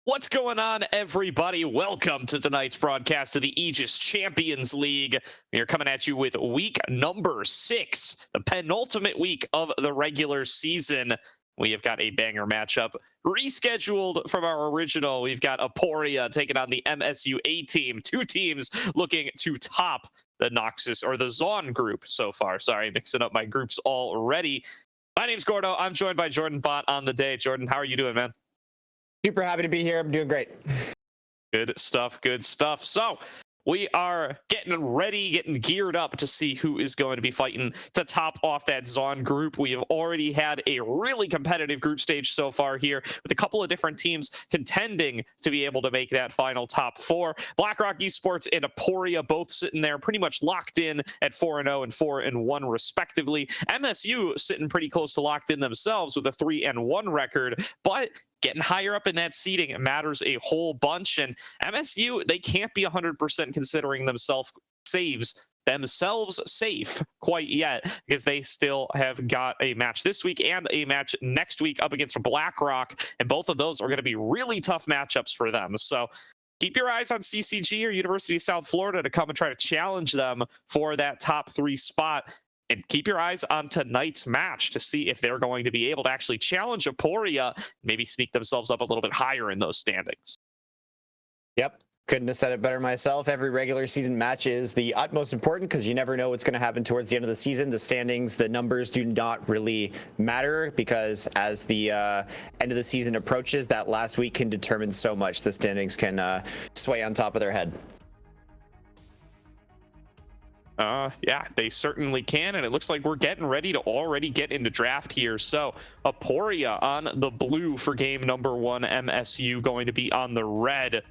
What's going on, everybody? Welcome to tonight's broadcast of the Aegis Champions League. We are coming at you with week number 6, the penultimate week of the regular season. We have got a banger matchup rescheduled from our original. We've got Aporia taking on the MSU A team. Two teams looking to top the Noxus or the Zon group so far. Sorry, mixing up my groups already. My name's Gordo. I'm joined by Jordan Bot on the day. Jordan, how are you doing, man? Super happy to be here. I'm doing great. Good stuff. Good stuff. So we are getting ready, getting geared up to see who is going to be fighting to top off that Zon group. We have already had a really competitive group stage so far here with a couple of different teams contending to be able to make that final top 4. BlackRock Esports and Aporia both sitting there pretty much locked in at 4-0 and 4-1 respectively. MSU sitting pretty close to locked in themselves with a 3-1 record, but getting higher up in that seeding matters a whole bunch. And MSU, they can't be 100% considering themselves safe quite yet, because they still have got a match this week and a match next week up against BlackRock, and both of those are going to be really tough matchups for them. So keep your eyes on CCG or University of South Florida to come and try to challenge them for that top 3 spot. And keep your eyes on tonight's match to see if they're going to be able to actually challenge Aporia, maybe sneak themselves up a little bit higher in those standings. Yep. Couldn't have said it better myself. Every regular season match is the utmost important because you never know what's going to happen towards the end of the season. The standings, the numbers do not really matter, because as the end of the season approaches, that last week can determine so much. The standings can sway on top of their head. Yeah, they certainly can, and it looks like we're getting ready to already get into draft here. So Aporia on the blue for game number 1, MSU going to be on the red.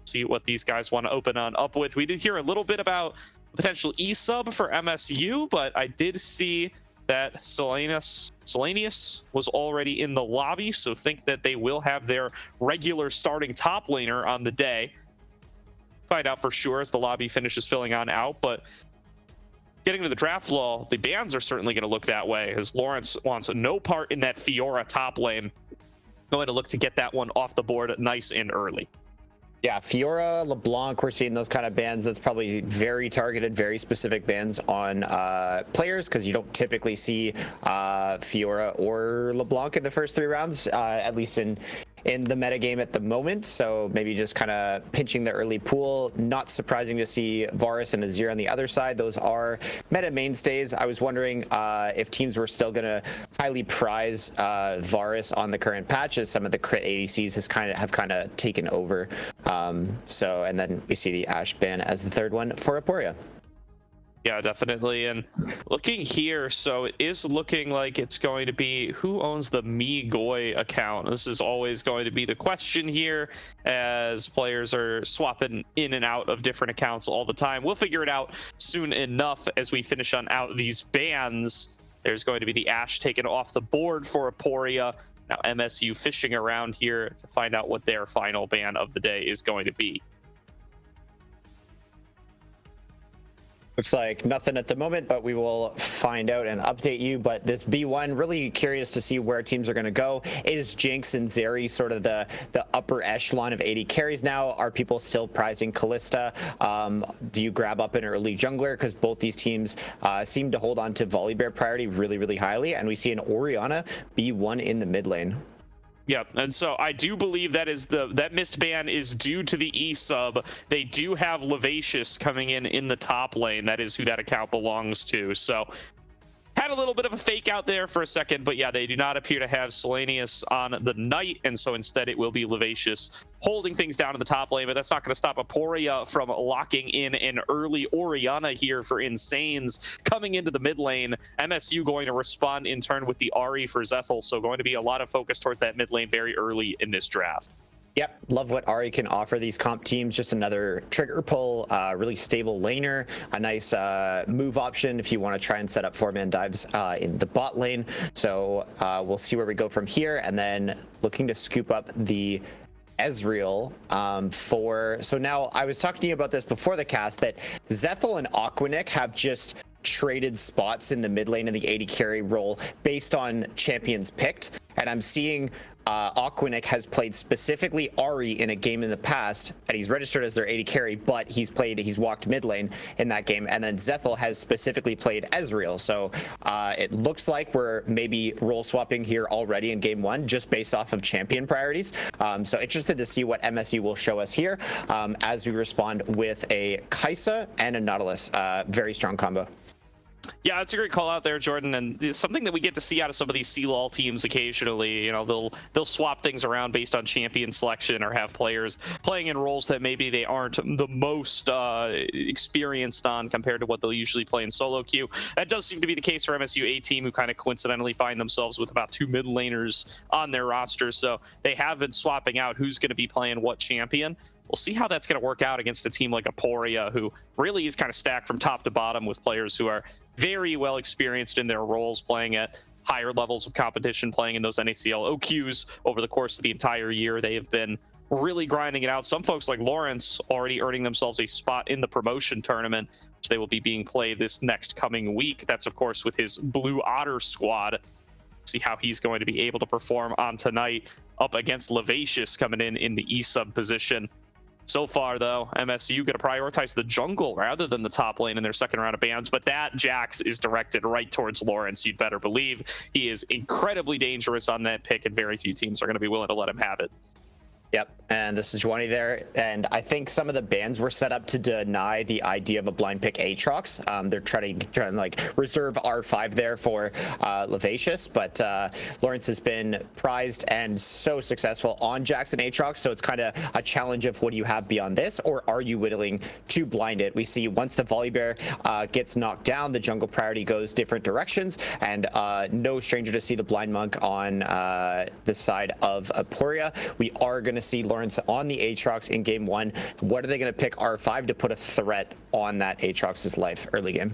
See what these guys want to open on up with. We did hear a little bit about potential E-sub for MSU, but I did see that Selenius was already in the lobby, so think that they will have their regular starting top laner on the day. Find out for sure as the lobby finishes filling on out, but getting to the draft law, the bans are certainly going to look that way, as Lawrence wants no part in that Fiora top lane. Going to look to get that one off the board nice and early. Yeah, Fiora, LeBlanc, we're seeing those kind of bans. That's probably very targeted, very specific bans on players, because you don't typically see Fiora or LeBlanc in the first 3 rounds, at least in the metagame at the moment. So maybe just kind of pinching the early pool. Not surprising to see Varus and Azir on the other side. Those are meta mainstays. I was wondering if teams were still going to highly prize Varus on the current patch, as some of the crit ADCs have kind of taken over. And then we see the Ashe ban as the 3rd one for Aporia. Yeah, definitely. And looking here, so it is looking like it's going to be who owns the MeGoy account. This is always going to be the question here, as players are swapping in and out of different accounts all the time. We'll figure it out soon enough as we finish on out these bans. There's going to be the Ashe taken off the board for Aporia. Now MSU fishing around here to find out what their final ban of the day is going to be. Looks like nothing at the moment, but we will find out and update you. But this B1, really curious to see where teams are going to go. Is Jinx and Zeri sort of the upper echelon of 80 carries now? Are people still prizing Callista? Do you grab up an early jungler? Because both these teams seem to hold on to Volibear priority really, really highly. And we see an Orianna B1 in the mid lane. Yep, and so I do believe that missed ban is due to the E-sub. They do have Levacious coming in the top lane. That is who that account belongs to. So had a little bit of a fake out there for a second, but yeah, they do not appear to have Selenius on the Knight, and so instead it will be Levacious holding things down in the top lane. But that's not going to stop Aporia from locking in an early Orianna here for Insanes coming into the mid lane. MSU going to respond in turn with the Ahri for Zethel, so going to be a lot of focus towards that mid lane very early in this draft. Yep, love what Ahri can offer these comp teams. Just another trigger pull, really stable laner, a nice move option if you want to try and set up 4-man dives in the bot lane. So we'll see where we go from here, and then looking to scoop up the Ezreal so now I was talking to you about this before the cast, that Zethel and Aquanic have just traded spots in the mid lane in the 80 carry role based on champions picked, and I'm seeing Aquanic has played specifically Ahri in a game in the past, and he's registered as their AD carry, but he's walked mid lane in that game. And then Zethel has specifically played Ezreal. So it looks like we're maybe role swapping here already in game one, just based off of champion priorities. So interested to see what MSU will show us here as we respond with a Kaisa and a Nautilus. Very strong combo. Yeah, it's a great call out there, Jordan, and it's something that we get to see out of some of these CLOL teams occasionally. You know, they'll swap things around based on champion selection, or have players playing in roles that maybe they aren't the most experienced on compared to what they'll usually play in solo queue. That does seem to be the case for MSU A team, who kind of coincidentally find themselves with about 2 mid laners on their roster. So they have been swapping out who's going to be playing what champion. We'll see how that's going to work out against a team like Aporia, who really is kind of stacked from top to bottom with players who are very well experienced in their roles, playing at higher levels of competition, playing in those NACL OQs over the course of the entire year. They have been really grinding it out. Some folks like Lawrence already earning themselves a spot in the promotion tournament, which they will be being played this next coming week. That's, of course, with his Blue Otter squad. See how he's going to be able to perform on tonight up against Levacious coming in the E-sub position. So far, though, MSU going to prioritize the jungle rather than the top lane in their second round of bans, but that Jax is directed right towards Lawrence. You'd better believe he is incredibly dangerous on that pick, and very few teams are going to be willing to let him have it. Yep, and this is Juani there, and I think some of the bans were set up to deny the idea of a blind pick Aatrox. They're trying to like reserve R5 there for Levacious, but Lawrence has been prized and so successful on Jackson Aatrox, so it's kind of a challenge of what do you have beyond this, or are you willing to blind it? We see once the Volibear gets knocked down, the jungle priority goes different directions, and no stranger to see the blind monk on the side of Aporia. We are going to see Lawrence on the Aatrox in game one. What are they going to pick R5 to put a threat on that Aatrox's life early game?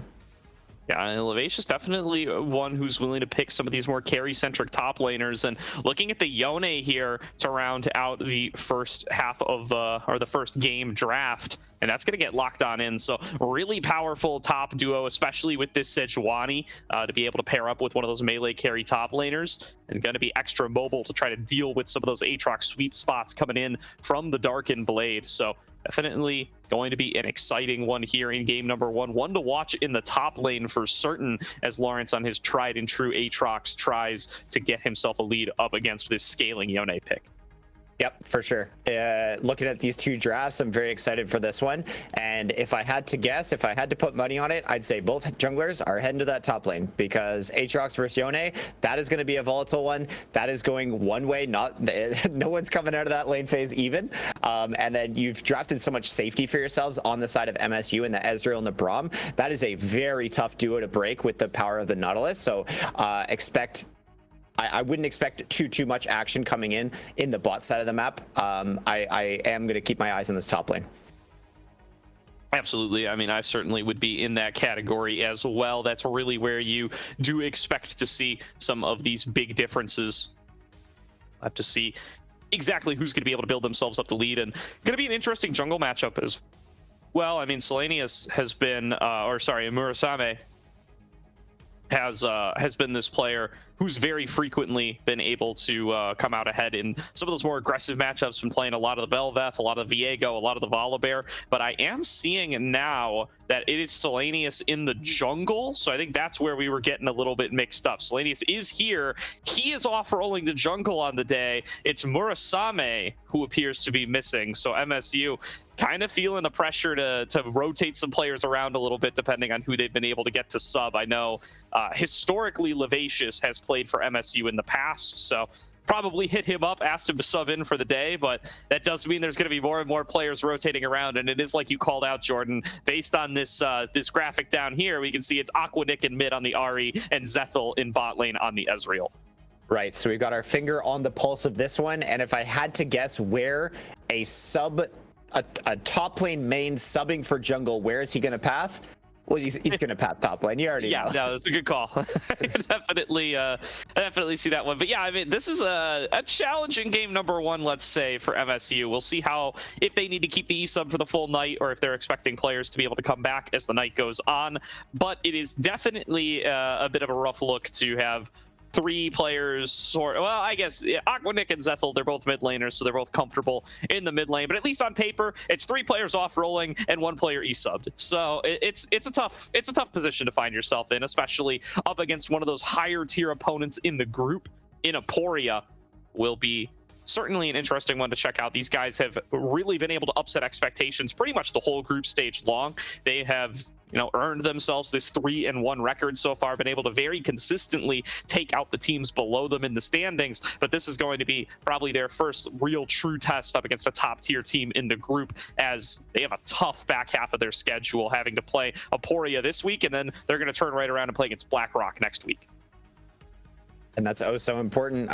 Yeah, and Levacious definitely one who's willing to pick some of these more carry-centric top laners. And looking at the Yone here to round out the first half of, or the first game draft, and that's going to get locked on in. So really powerful top duo, especially with this Sejuani, to be able to pair up with one of those melee carry top laners, and going to be extra mobile to try to deal with some of those Aatrox sweep spots coming in from the Darkened Blade. So definitely going to be an exciting one here in game number one to watch in the top lane for certain, as Lawrence on his tried and true Aatrox tries to get himself a lead up against this scaling Yone pick. Yep, for sure. Looking at these two drafts, I'm very excited for this one. And if I had to guess, if I had to put money on it, I'd say both junglers are heading to that top lane, because Aatrox versus Yone, that is going to be a volatile one. That is going one way, no one's coming out of that lane phase even. And then you've drafted so much safety for yourselves on the side of MSU and the Ezreal and the Braum. That is a very tough duo to break with the power of the Nautilus. So I wouldn't expect too much action coming in the bot side of the map. I am going to keep my eyes on this top lane. Absolutely. I mean, I certainly would be in that category as well. That's really where you do expect to see some of these big differences. I have to see exactly who's going to be able to build themselves up the lead, and going to be an interesting jungle matchup as well. I mean, Selenius has been, Murasame has been this player who's very frequently been able to come out ahead in some of those more aggressive matchups, been playing a lot of the Belveth, a lot of Viego, a lot of the Volibear, but I am seeing now that it is Selenius in the jungle, so I think that's where we were getting a little bit mixed up. Selenius is here. He is off rolling the jungle on the day. It's Murasame who appears to be missing, so MSU kind of feeling the pressure to rotate some players around a little bit depending on who they've been able to get to sub. I know historically Levacious has played for MSU in the past, so probably hit him up, asked him to sub in for the day, but that does mean there's going to be more and more players rotating around, and it is like you called out, Jordan, based on this this graphic down here, we can see it's Aquanic in mid on the Ahri and Zethel in bot lane on the Ezreal. Right, so we've got our finger on the pulse of this one, and if I had to guess where a top lane main subbing for jungle, where is he going to path? Well, he's going to path top lane. You already know. No, that's a good call. I definitely see that one. But yeah, I mean, this is a challenging game number one, let's say, for MSU. We'll see if they need to keep the E-sub for the full night, or if they're expecting players to be able to come back as the night goes on. But it is definitely a bit of a rough look to have three players, or well, I guess Aquanic and Zethel, they're both mid laners, so they're both comfortable in the mid lane. But at least on paper, it's three players off rolling and one player e-subbed. So it's a tough position to find yourself in, especially up against one of those higher tier opponents in the group. In Aporia will be certainly an interesting one to check out. These guys have really been able to upset expectations pretty much the whole group stage long. They have, earned themselves this 3-1 record so far, been able to very consistently take out the teams below them in the standings. But this is going to be probably their first real true test up against a top tier team in the group, as they have a tough back half of their schedule, having to play Aporia this week, and then they're going to turn right around and play against BlackRock next week. And that's oh so important,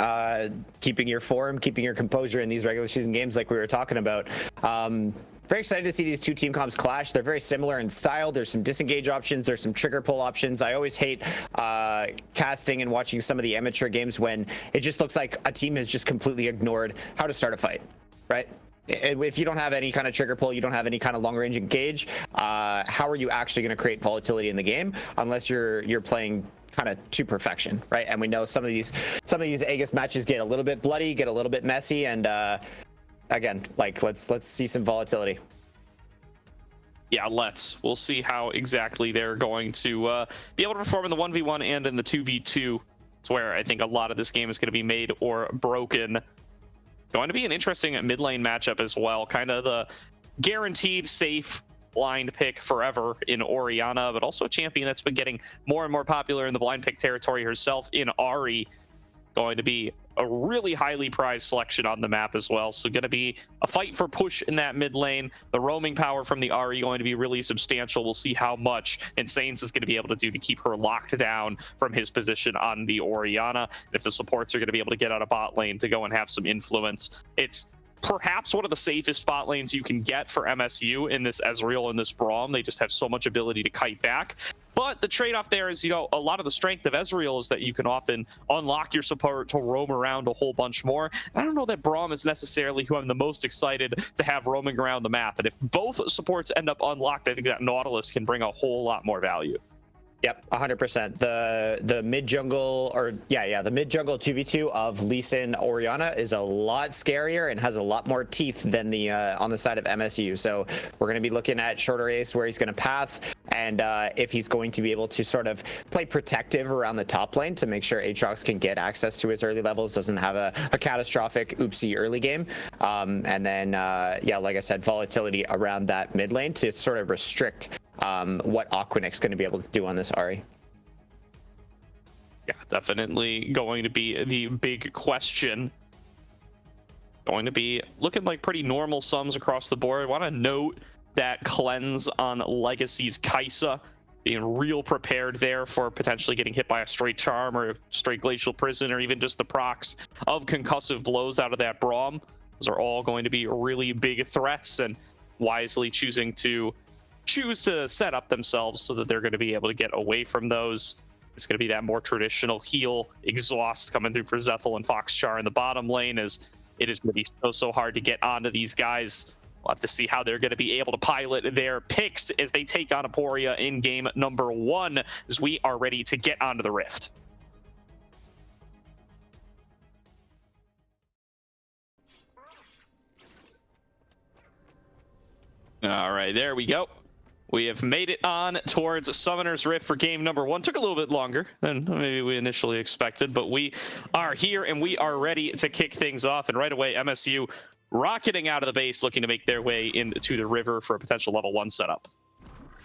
keeping your form, keeping your composure in these regular season games like we were talking about. Very excited to see these two team comps clash. They're very similar in style. There's some disengage options. There's some trigger pull options. I always hate casting and watching some of the amateur games when it just looks like a team has just completely ignored how to start a fight, right? If you don't have any kind of trigger pull, you don't have any kind of long range engage, how are you actually going to create volatility in the game unless you're playing kind of to perfection, right? And we know some of these Aegis matches get a little bit bloody, get a little bit messy, and again, like let's see some volatility. Yeah, we'll see how exactly they're going to be able to perform in the 1v1 and in the 2v2. It's where I think a lot of this game is going to be made or broken. Going to be an interesting mid lane matchup as well. Kind of the guaranteed safe blind pick forever in Orianna, but also a champion that's been getting more and more popular in the blind pick territory herself in Ahri. Going to be a really highly prized selection on the map as well. So going to be a fight for push in that mid lane. The roaming power from the Ahri going to be really substantial. We'll see how much Insanes is going to be able to do to keep her locked down from his position on the Orianna. If the supports are going to be able to get out of bot lane to go and have some influence, it's perhaps one of the safest bot lanes you can get for MSU in this Ezreal and this Braum. They just have so much ability to kite back. But the trade-off there is, a lot of the strength of Ezreal is that you can often unlock your support to roam around a whole bunch more. I don't know that Braum is necessarily who I'm the most excited to have roaming around the map. And if both supports end up unlocked, I think that Nautilus can bring a whole lot more value. Yep, 100%. The mid jungle, the mid jungle 2v2 of Lee Sin Orianna is a lot scarier and has a lot more teeth than the on the side of MSU. So we're going to be looking at shorter ace where he's going to path, and if he's going to be able to sort of play protective around the top lane to make sure Aatrox can get access to his early levels, doesn't have a catastrophic oopsie early game, and then like I said, volatility around that mid lane to sort of restrict what Aquanic's going to be able to do on this Ahri. Yeah, definitely going to be the big question. Going to be looking like pretty normal sums across the board. I want to note that cleanse on Legacy's Kai'Sa, being real prepared there for potentially getting hit by a straight charm or a straight glacial prison, or even just the procs of concussive blows out of that Braum. Those are all going to be really big threats, and wisely choose to set up themselves so that they're going to be able to get away from those. It's going to be that more traditional heal exhaust coming through for Zethel and Foxchar in the bottom lane, as it is going to be so hard to get onto these guys. We'll have to see how they're going to be able to pilot their picks as they take on Aporia in game number 1, as we are ready to get onto the Rift. All right, there we go. We have made it on towards Summoner's Rift for game number 1. Took a little bit longer than maybe we initially expected, but we are here and we are ready to kick things off. And right away, MSU rocketing out of the base, looking to make their way into the river for a potential level 1 setup.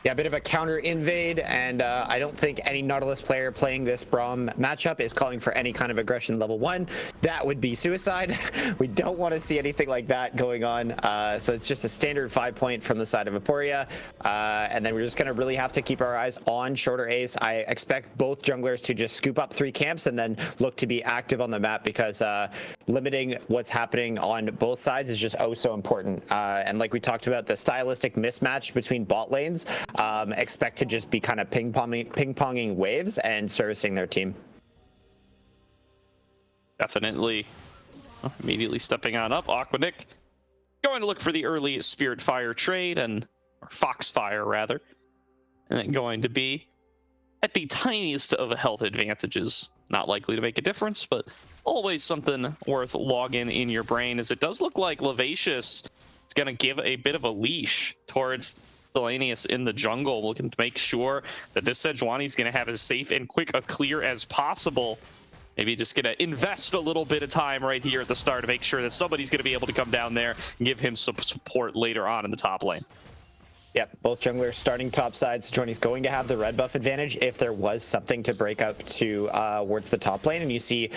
Yeah, a bit of a counter invade, and I don't think any Nautilus player playing this Braum matchup is calling for any kind of aggression level 1. That would be suicide. We don't want to see anything like that going on. So it's just a standard 5-point from the side of Aporia. And then we're just going to really have to keep our eyes on shorter ace. I expect both junglers to just scoop up 3 camps and then look to be active on the map, because limiting what's happening on both sides is just so important. And like we talked about, the stylistic mismatch between bot lanes, expect to just be kind of ping-ponging waves and servicing their team. Definitely. Immediately stepping on up, Aquanic going to look for the early Spirit Fire trade, or Foxfire rather, and then going to be at the tiniest of health advantages not likely to make a difference, but always something worth logging in your brain, as it does look like Levacious is going to give a bit of a leash towards Selenius in the jungle, looking to make sure that this Sejuani is going to have as safe and quick a clear as possible. Maybe just going to invest a little bit of time right here at the start to make sure that somebody's going to be able to come down there and give him some support later on in the top lane. Yep, both junglers starting top side. Sejuani's going to have the red buff advantage if there was something to break up to towards the top lane. And you see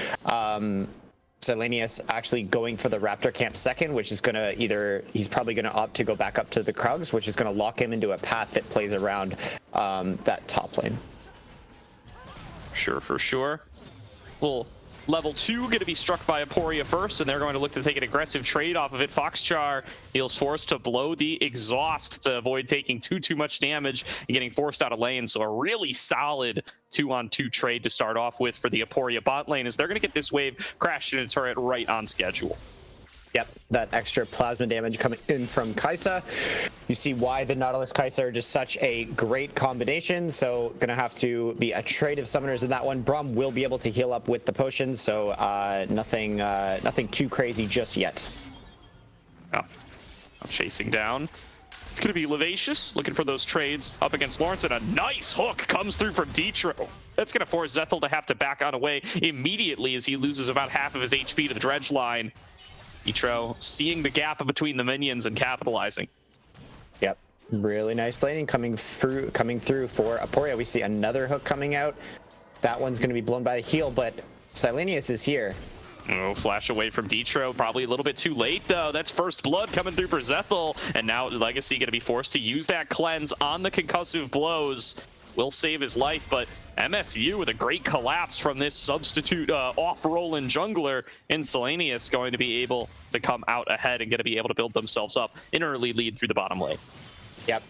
Selenius actually going for the Raptor camp second, which is going to he's probably going to opt to go back up to the Krugs, which is going to lock him into a path that plays around that top lane. Sure, for sure. Well, level 2 going to be struck by Aporia first, and they're going to look to take an aggressive trade off of it. Foxchar feels forced to blow the exhaust to avoid taking too much damage and getting forced out of lane. So a really solid 2-on-2 trade to start off with for the Aporia bot lane, as they're going to get this wave crashed in a turret right on schedule. Yep, that extra plasma damage coming in from Kai'Sa. You see why the Nautilus Kai'Sa are just such a great combination. So gonna have to be a trade of summoners in that one. Braum will be able to heal up with the potions, so nothing too crazy just yet. Oh, I'm chasing down. It's going to be Levacious looking for those trades up against Lawrence, and a nice hook comes through from Detro. That's going to force Zethel to have to back on away immediately as he loses about half of his HP to the dredge line. Detro seeing the gap between the minions and capitalizing. Yep, really nice laning coming through for Aporia. We see another hook coming out. That one's going to be blown by a heal, but Silenius is here. Oh, flash away from Detro. Probably a little bit too late, though. That's first blood coming through for Zethel. And now Legacy going to be forced to use that cleanse on the concussive blows. Will save his life, but MSU with a great collapse from this substitute off-rolling jungler in Selenius going to be able to come out ahead and going to be able to build themselves up an early lead through the bottom lane. Yep,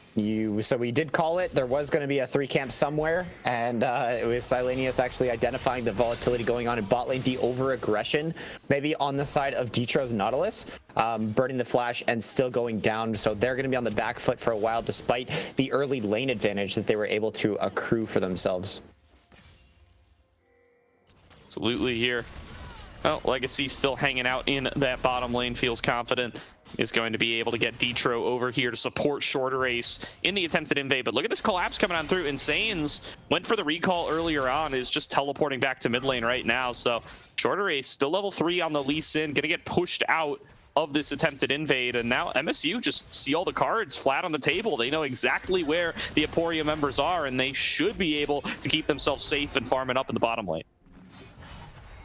so we did call it. There was going to be a 3 camp somewhere, and it was Silenius actually identifying the volatility going on in bot lane, the over-aggression, maybe on the side of Detro's Nautilus, burning the flash and still going down. So they're going to be on the back foot for a while, despite the early lane advantage that they were able to accrue for themselves. Absolutely here. Well, Legacy still hanging out in that bottom lane, feels confident. Is going to be able to get Detro over here to support Shorter Ace in the attempted invade. But look at this collapse coming on through. Insanes went for the recall earlier on, is just teleporting back to mid lane right now. So Shorter Ace still level 3 on the Lee Sin, gonna get pushed out of this attempted invade. And now MSU just see all the cards flat on the table. They know exactly where the Aporia members are, and they should be able to keep themselves safe and farming up in the bottom lane.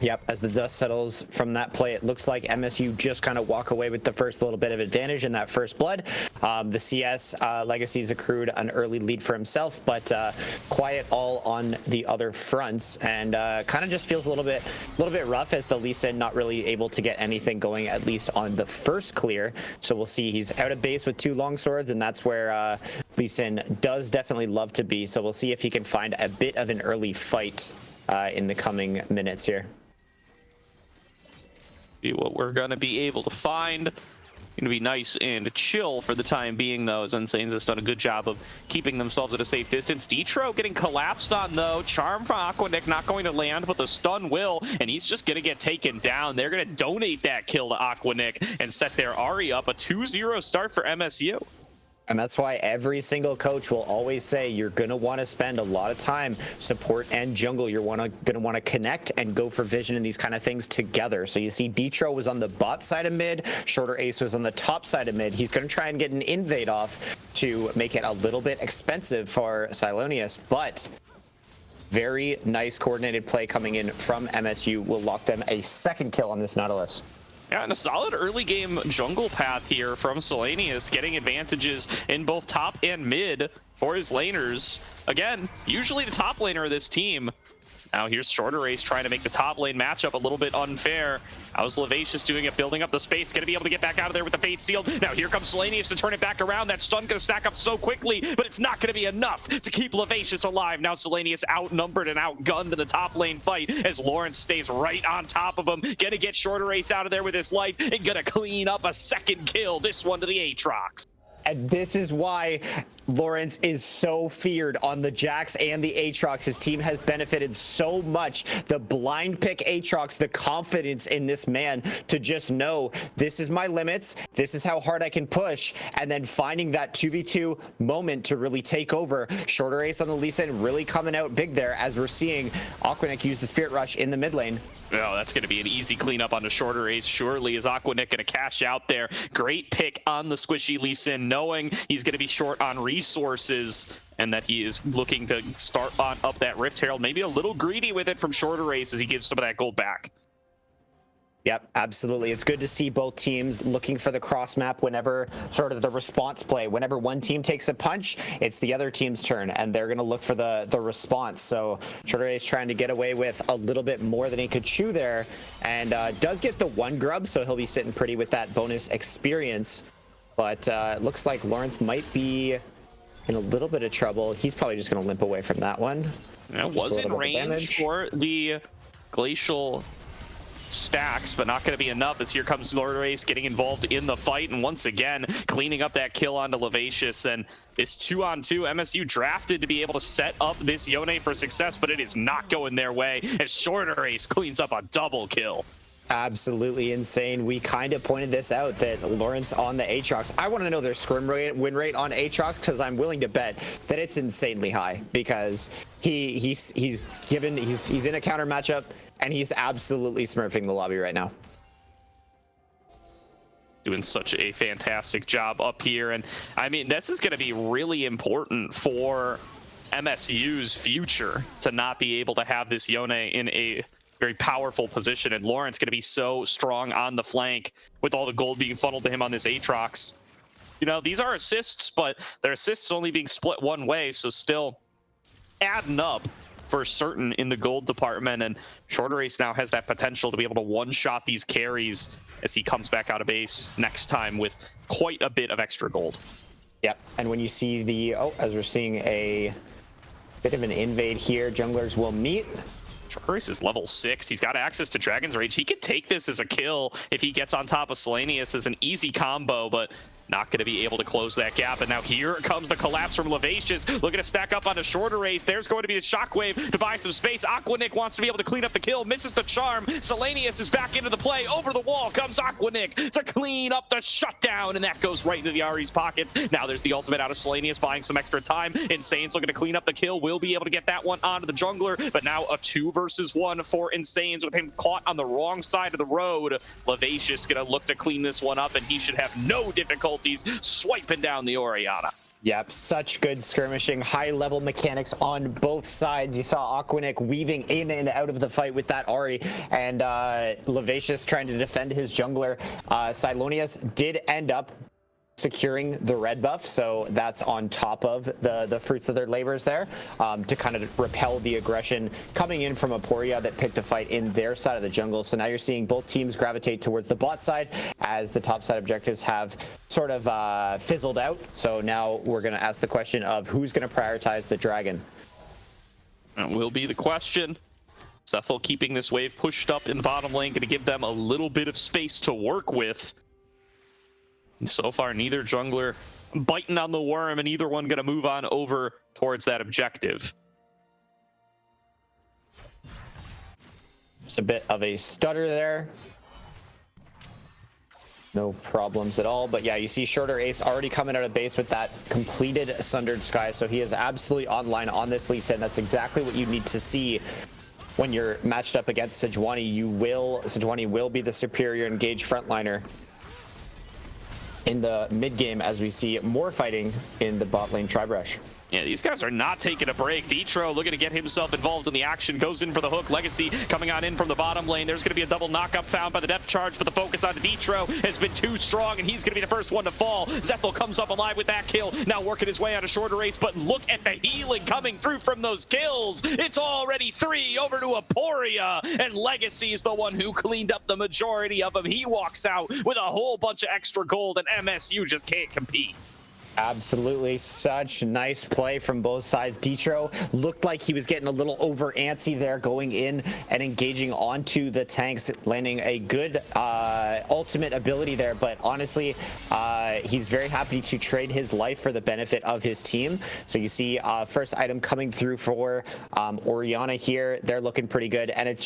Yep, as the dust settles from that play, it looks like MSU just kind of walk away with the first little bit of advantage in that first blood. The CS Legacy's accrued an early lead for himself, but quiet all on the other fronts, and kind of just feels a little bit rough as the Lee Sin not really able to get anything going, at least on the first clear. So we'll see, he's out of base with 2 long swords, and that's where Lee Sin does definitely love to be. So we'll see if he can find a bit of an early fight in the coming minutes here. What we're going to be able to find. Going to be nice and chill for the time being, though, as Insanes has done a good job of keeping themselves at a safe distance. Detro getting collapsed on, though. Charm from Aquanic not going to land, but the stun will, and he's just going to get taken down. They're going to donate that kill to Aquanic and set their Ahri up. A 2-0 start for MSU. And that's why every single coach will always say you're going to want to spend a lot of time support and jungle. You're going to want to connect and go for vision and these kind of things together. So you see Detro was on the bot side of mid, Shorter Ace was on the top side of mid. He's going to try and get an invade off to make it a little bit expensive for Silenius, but very nice coordinated play coming in from MSU will lock them a second kill on this Nautilus. Yeah, and a solid early game jungle path here from Selenius, getting advantages in both top and mid for his laners. Again, usually the top laner of this team. Now here's Shorter Ace trying to make the top lane matchup a little bit unfair. How's Levacious doing it, building up the space, gonna be able to get back out of there with the Fate Sealed. Now here comes Selenius to turn it back around. That stun gonna stack up so quickly, but it's not gonna be enough to keep Levacious alive. Now Selenius outnumbered and outgunned in the top lane fight as Lawrence stays right on top of him. Gonna get Shorter Ace out of there with his life and gonna clean up a second kill. This one to the Aatrox. And this is why Lawrence is so feared on the Jax and the Aatrox. His team has benefited so much. The blind pick Aatrox, the confidence in this man to just know this is my limits, this is how hard I can push, and then finding that 2v2 moment to really take over. Shorter Ace on the Lee Sin really coming out big there, as we're seeing Aquanic use the Spirit Rush in the mid lane. Oh, that's going to be an easy cleanup on the Shorter Ace. Surely is Aquanic going to cash out there. Great pick on the squishy Lee Sin, knowing he's going to be short on resources and that he is looking to start on up that Rift Herald. Maybe a little greedy with it from Shorter Ace as he gives some of that gold back. Yep, absolutely. It's good to see both teams looking for the cross map whenever sort of the response play. Whenever one team takes a punch, it's the other team's turn, and they're going to look for the response. So Shorter Ace trying to get away with a little bit more than he could chew there, and does get the one grub, so he'll be sitting pretty with that bonus experience. But it looks like Lawrence might be in a little bit of trouble. He's probably just going to limp away from that one. That was in range for the Glacial stacks, but not going to be enough, as here comes Shorter Ace getting involved in the fight, and once again cleaning up that kill onto Levacious. And this 2-on-2, MSU drafted to be able to set up this Yone for success, but it is not going their way as Shorter Ace cleans up a double kill. Absolutely insane. We kind of pointed this out, that Lawrence on the Aatrox, I want to know their scrim rate, win rate on Aatrox, because I'm willing to bet that it's insanely high, because he's in a counter matchup and he's absolutely smurfing the lobby right now. Doing such a fantastic job up here. And I mean, this is going to be really important for MSU's future, to not be able to have this Yone in a very powerful position. And Lawrence going to be so strong on the flank with all the gold being funneled to him on this Aatrox. You know, these are assists, but their assists only being split one way, so still adding up for certain in the gold department. And Shorter Ace now has that potential to be able to one-shot these carries as he comes back out of base next time with quite a bit of extra gold. Yep, and when you see the, as we're seeing a bit of an invade here, junglers will meet. Shorter Ace is level 6. He's got access to Dragon's Rage. He could take this as a kill if he gets on top of Selenius as an easy combo, but not going to be able to close that gap. And now here comes the collapse from Levacious, looking to stack up on a Shorter Ace. There's going to be a shockwave to buy some space. Aquanic wants to be able to clean up the kill, misses the charm. Selenius is back into the play. Over the wall comes Aquanic to clean up the shutdown, and that goes right into the Ahri's pockets. Now there's the ultimate out of Selenius, buying some extra time. Insane's looking to clean up the kill, will be able to get that one onto the jungler, but now a 2 versus 1 for Insane's with him caught on the wrong side of the road. Levacious gonna look to clean this one up, and he should have no difficulties swiping down the Orianna. Yep, such good skirmishing, high-level mechanics on both sides. You saw Aquanic weaving in and out of the fight with that Ahri, and Levacious trying to defend his jungler. Silonius did end up securing the red buff, so that's on top of the fruits of their labors there, to kind of repel the aggression coming in from Aporia that picked a fight in their side of the jungle. So now you're seeing both teams gravitate towards the bot side as the top side objectives have sort of fizzled out. So now we're going to ask the question of who's going to prioritize the dragon. That will be the question. Zethel keeping this wave pushed up in the bottom lane, going to give them a little bit of space to work with. So far, neither jungler biting on the worm, and either one going to move on over towards that objective. Just a bit of a stutter there. No problems at all. But yeah, you see Shorter Ace already coming out of base with that completed Sundered Sky. So he is absolutely online on this Lee Sin. That's exactly what you need to see when you're matched up against Sejuani. Sejuani will be the superior engaged frontliner in the mid game, as we see more fighting in the bot lane tribe rush. Yeah, these guys are not taking a break. Detro looking to get himself involved in the action, goes in for the hook. Legacy coming on in from the bottom lane. There's going to be a double knockup found by the depth charge, but the focus on Detro has been too strong, and he's going to be the first one to fall. Zethel comes up alive with that kill, now working his way out of Shorter Ace, but look at the healing coming through from those kills. It's already 3 over to Aporia, and Legacy is the one who cleaned up the majority of them. He walks out with a whole bunch of extra gold, and MSU just can't compete. Absolutely, such nice play from both sides. Detro looked like he was getting a little over antsy there, going in and engaging onto the tanks, landing a good ultimate ability there. But honestly, he's very happy to trade his life for the benefit of his team. So you see first item coming through for Oriana here. They're looking pretty good, and it's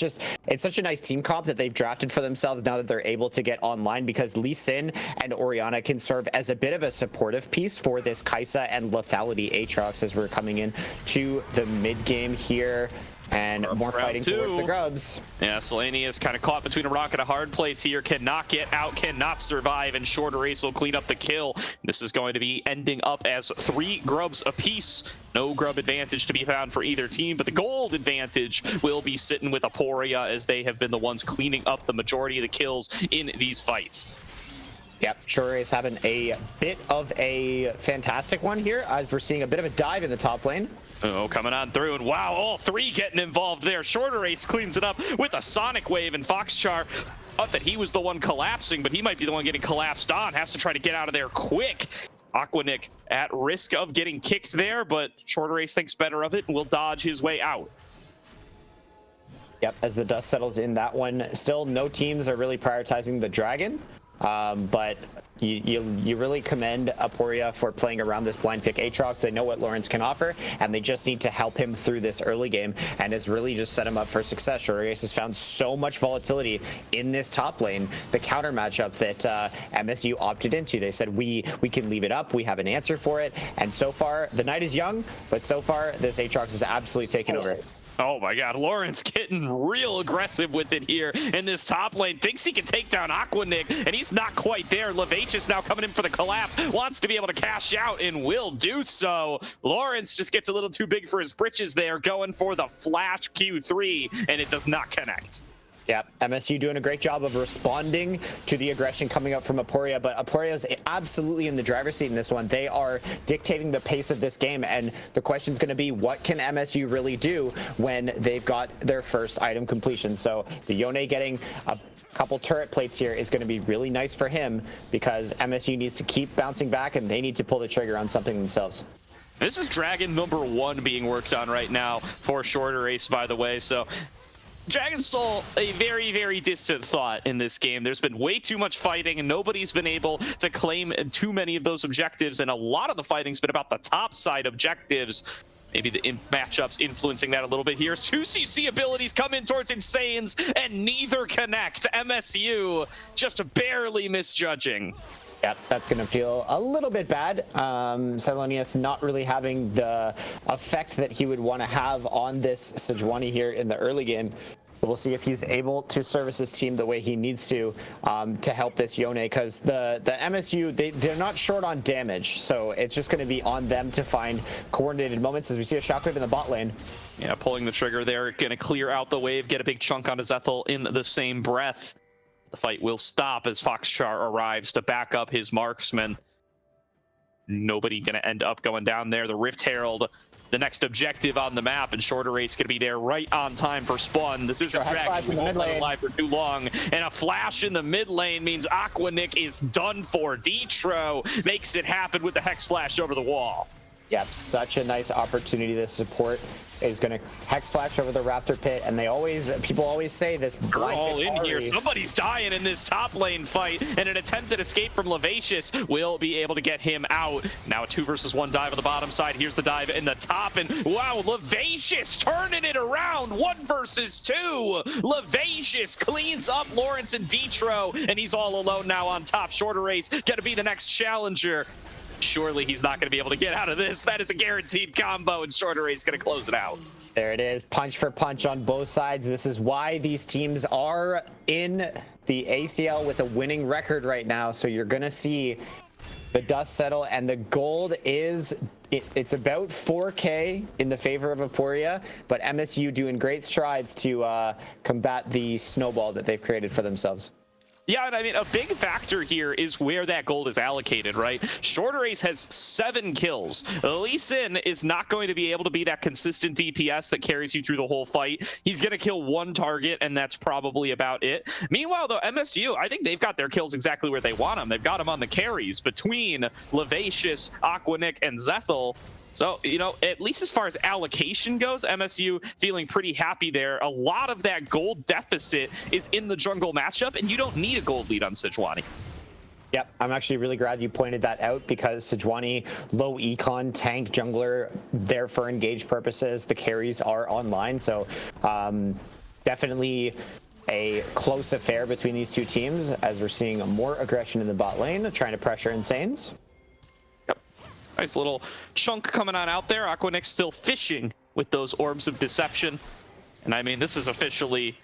such a nice team comp that they've drafted for themselves now that they're able to get online, because Lee Sin and Oriana can serve as a bit of a supportive piece for this Kaisa and Lethality Aatrox as we're coming in to the mid game here. And more fighting towards the grubs. Yeah, Selenia is kind of caught between a rock and a hard place here. Cannot get out, cannot survive, and Shorter Ace will clean up the kill. This is going to be ending up as 3 grubs apiece. No grub advantage to be found for either team, but the gold advantage will be sitting with Aporia, as they have been the ones cleaning up the majority of the kills in these fights. Yep, Shorter Ace having a bit of a fantastic one here, as we're seeing a bit of a dive in the top lane. Oh, coming on through, and wow, all 3 getting involved there. Shorter Ace cleans it up with a Sonic Wave, and Foxchar thought that he was the one collapsing, but he might be the one getting collapsed on. Has to try to get out of there quick. Aquanic at risk of getting kicked there, but Shorter Ace thinks better of it and will dodge his way out. Yep, as the dust settles in that one, still no teams are really prioritizing the dragon. But you really commend Aporia for playing around this blind pick Aatrox. They know what Lawrence can offer, and they just need to help him through this early game, and has really just set him up for success. Shorter Ace has found so much volatility in this top lane, the counter matchup that MSU opted into. They said, we can leave it up, we have an answer for it, and so far, the night is young, but so far, this Aatrox is absolutely taken over. Oh my god, Lawrence getting real aggressive with it here in this top lane. Thinks he can take down Aquanic, and he's not quite there. Levacious now coming in for the collapse. Wants to be able to cash out, and will do so. Lawrence just gets a little too big for his britches there, going for the flash Q3, and it does not connect. Yeah, MSU doing a great job of responding to the aggression coming up from Aporia, but Aporia is absolutely in the driver's seat in this one. They are dictating the pace of this game, and the question is going to be, what can MSU really do when they've got their first item completion? So the Yone getting a couple turret plates here is going to be really nice for him, because MSU needs to keep bouncing back, and they need to pull the trigger on something themselves. This is Dragon #1 being worked on right now for Shorter Ace, by the way, so Dragon Soul, a very, very distant thought in this game. There's been way too much fighting, and nobody's been able to claim too many of those objectives, and a lot of the fighting's been about the top side objectives. Maybe the matchups influencing that a little bit here. 2 CC abilities come in towards Insanes, and neither connect. MSU just barely misjudging. Yep, that's going to feel a little bit bad. Silonius not really having the effect that he would want to have on this Sejuani here in the early game. So we'll see if he's able to service his team the way he needs to help this Yone, because the MSU, they're not short on damage. So it's just going to be on them to find coordinated moments, as we see a shockwave in the bot lane. Yeah, pulling the trigger there, going to clear out the wave, get a big chunk on his Ethel in the same breath. The fight will stop as Foxchar arrives to back up his marksman. Nobody going to end up going down there. The Rift Herald, the next objective on the map, and Shorter Ace going to be there right on time for spawn. This isn't Dragon. We won't let it live for too long. And a flash in the mid lane means Aquanic is done for. Detro makes it happen with the Hex Flash over the wall. Yep, such a nice opportunity to support. Is going to Hex Flash over the Raptor Pit, and people always say this. We're all in here. Somebody's dying in this top lane fight, and an attempted escape from Levacious will be able to get him out. Now a 2 versus 1 dive on the bottom side. Here's the dive in the top, and wow, Levacious turning it around. 1 versus 2. Levacious cleans up Lawrence and Detro, and he's all alone now on top. Shorter Ace gonna be the next challenger. Surely he's not going to be able to get out of this. That is a guaranteed combo, and Shorter Ace going to close it out. There it is, punch for punch on both sides. This is why these teams are in the ACL with a winning record right now. So you're going to see the dust settle, and the gold is, it's about 4K in the favor of Aporia, but MSU doing great strides to combat the snowball that they've created for themselves. Yeah, and I mean, a big factor here is where that gold is allocated, right? Shorter Ace has 7 kills. Lee Sin is not going to be able to be that consistent DPS that carries you through the whole fight. He's going to kill 1 target, and that's probably about it. Meanwhile, though, MSU, I think they've got their kills exactly where they want them. They've got them on the carries between Levacious, Aquanic, and Zethel. So, you know, at least as far as allocation goes, MSU feeling pretty happy there. A lot of that gold deficit is in the jungle matchup, and you don't need a gold lead on Sejuani. Yep, I'm actually really glad you pointed that out because Sejuani, low econ, tank, jungler, there for engage purposes. The carries are online, so definitely a close affair between these two teams as we're seeing more aggression in the bot lane, trying to pressure Insanes. Nice little chunk coming on out there. Aquanic's still fishing with those orbs of deception. And I mean, this is officially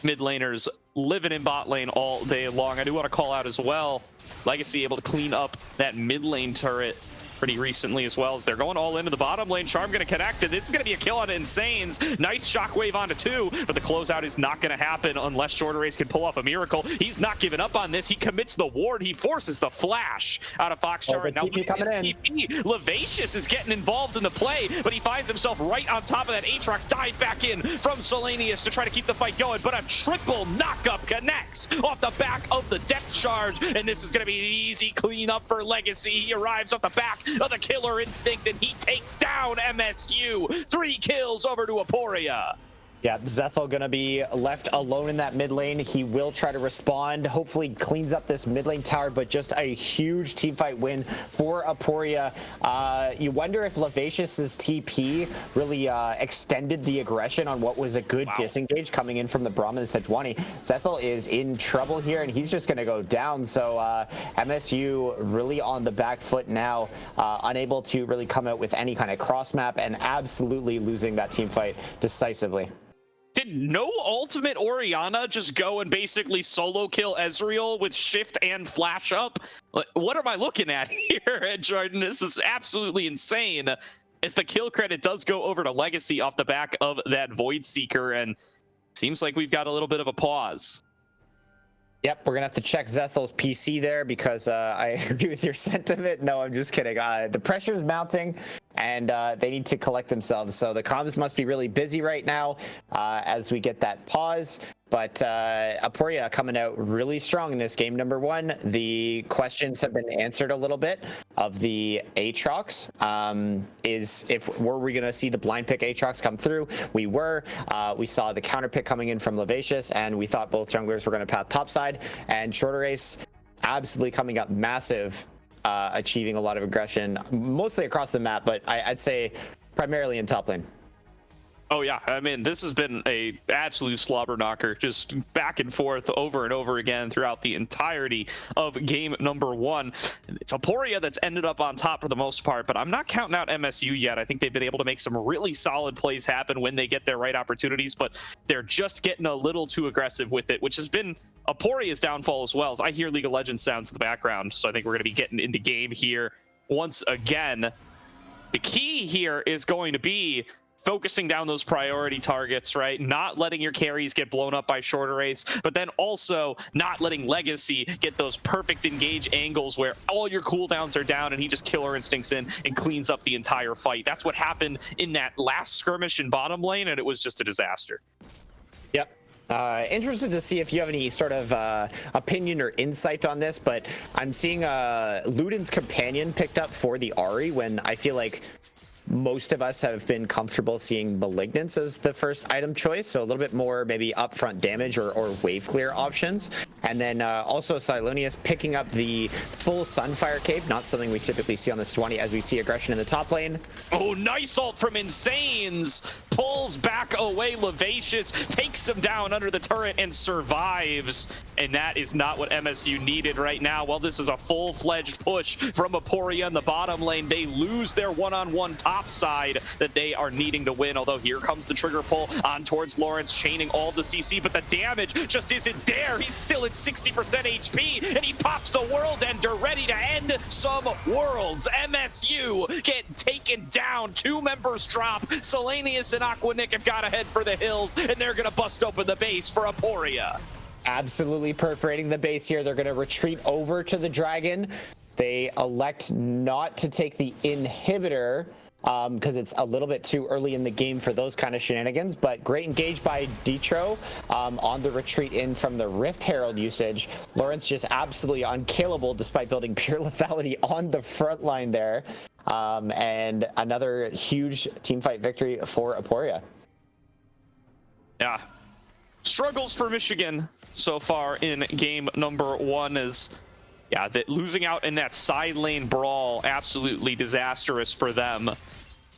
mid laners living in bot lane all day long. I do want to call out as well, Legacy able to clean up that mid lane turret pretty recently as well as they're going all into the bottom lane. Charm going to connect, and this is going to be a kill on Insanes. Nice shockwave onto 2, but the closeout is not going to happen unless Shorter Ace can pull off a miracle. He's not giving up on this. He commits the ward. He forces the flash out of Foxjar. Now TP. Levacious is getting involved in the play, but he finds himself right on top of that Aatrox. Dive back in from Selenius to try to keep the fight going, but a triple knockup connects off the back of the depth charge, and this is going to be an easy cleanup for Legacy. He arrives off the back of the killer instinct, and he takes down MSU. 3 kills over to Aporia. Yeah, Zethel gonna be left alone in that mid lane. He will try to respond, hopefully cleans up this mid lane tower, but just a huge teamfight win for Aporia. You wonder if Levacious's TP really extended the aggression on what was a good disengage coming in from the Brahmin and Sejuani. Zethel is in trouble here, and he's just gonna go down. So MSU really on the back foot now, unable to really come out with any kind of cross map and absolutely losing that teamfight decisively. Did no ultimate Orianna just go and basically solo kill Ezreal with shift and flash up? What am I looking at here, Jordan? This is absolutely insane. As the kill credit does go over to Legacy off the back of that Void Seeker, and seems like we've got a little bit of a pause. Yep, we're gonna have to check Zethel's PC there because I agree with your sentiment. No, I'm just kidding. The pressure's mounting, and they need to collect themselves. So the comms must be really busy right now as we get that pause. But Aporia coming out really strong in this game. Number 1, the questions have been answered a little bit of the Aatrox. Were we going to see the blind pick Aatrox come through? We were. We saw the counter pick coming in from Levacious, and we thought both junglers were going to path topside. And Shorter Ace absolutely coming up massive, achieving a lot of aggression, mostly across the map, but I'd say primarily in top lane. Oh yeah, I mean, this has been a absolute slobber knocker, just back and forth over and over again throughout the entirety of game number 1. It's Aporia that's ended up on top for the most part, but I'm not counting out MSU yet. I think they've been able to make some really solid plays happen when they get their right opportunities, but they're just getting a little too aggressive with it, which has been Aporia's downfall as well. As I hear League of Legends sounds in the background, so I think we're going to be getting into game here once again. The key here is going to be focusing down those priority targets, right? Not letting your carries get blown up by Shorter Ace, but then also not letting Legacy get those perfect engage angles where all your cooldowns are down and he just killer instincts in and cleans up the entire fight. That's what happened in that last skirmish in bottom lane, and it was just a disaster. Yep. Interested to see if you have any sort of opinion or insight on this, but I'm seeing Luden's companion picked up for the Ahri when I feel like most of us have been comfortable seeing Malignance as the first item choice, so a little bit more maybe upfront damage or wave clear options. And then also Silonius picking up the full Sunfire Cape, not something we typically see on this 20 as we see aggression in the top lane. Oh, nice ult from Insanes. Pulls back away Levacious, takes him down under the turret and survives. And that is not what MSU needed right now. Well, this is a full-fledged push from Aporia in the bottom lane. They lose their one-on-one top side that they are needing to win. Although here comes the trigger pull on towards Lawrence, chaining all the CC, but the damage just isn't there. He's still at 60% HP, and he pops the World Ender, ready to end some worlds. MSU get taken down. 2 members drop. Selenius and Aquanic have got to head for the hills, and they're going to bust open the base for Aporia. Absolutely perforating the base here. They're going to retreat over to the dragon. They elect not to take the inhibitor because it's a little bit too early in the game for those kind of shenanigans, but great engage by Detro on the retreat in from the Rift Herald usage. Lawrence just absolutely unkillable despite building pure lethality on the front line there. And another huge teamfight victory for Aporia. Yeah. Struggles for Michigan so far in game number 1 is, yeah, that losing out in that side lane brawl, absolutely disastrous for them.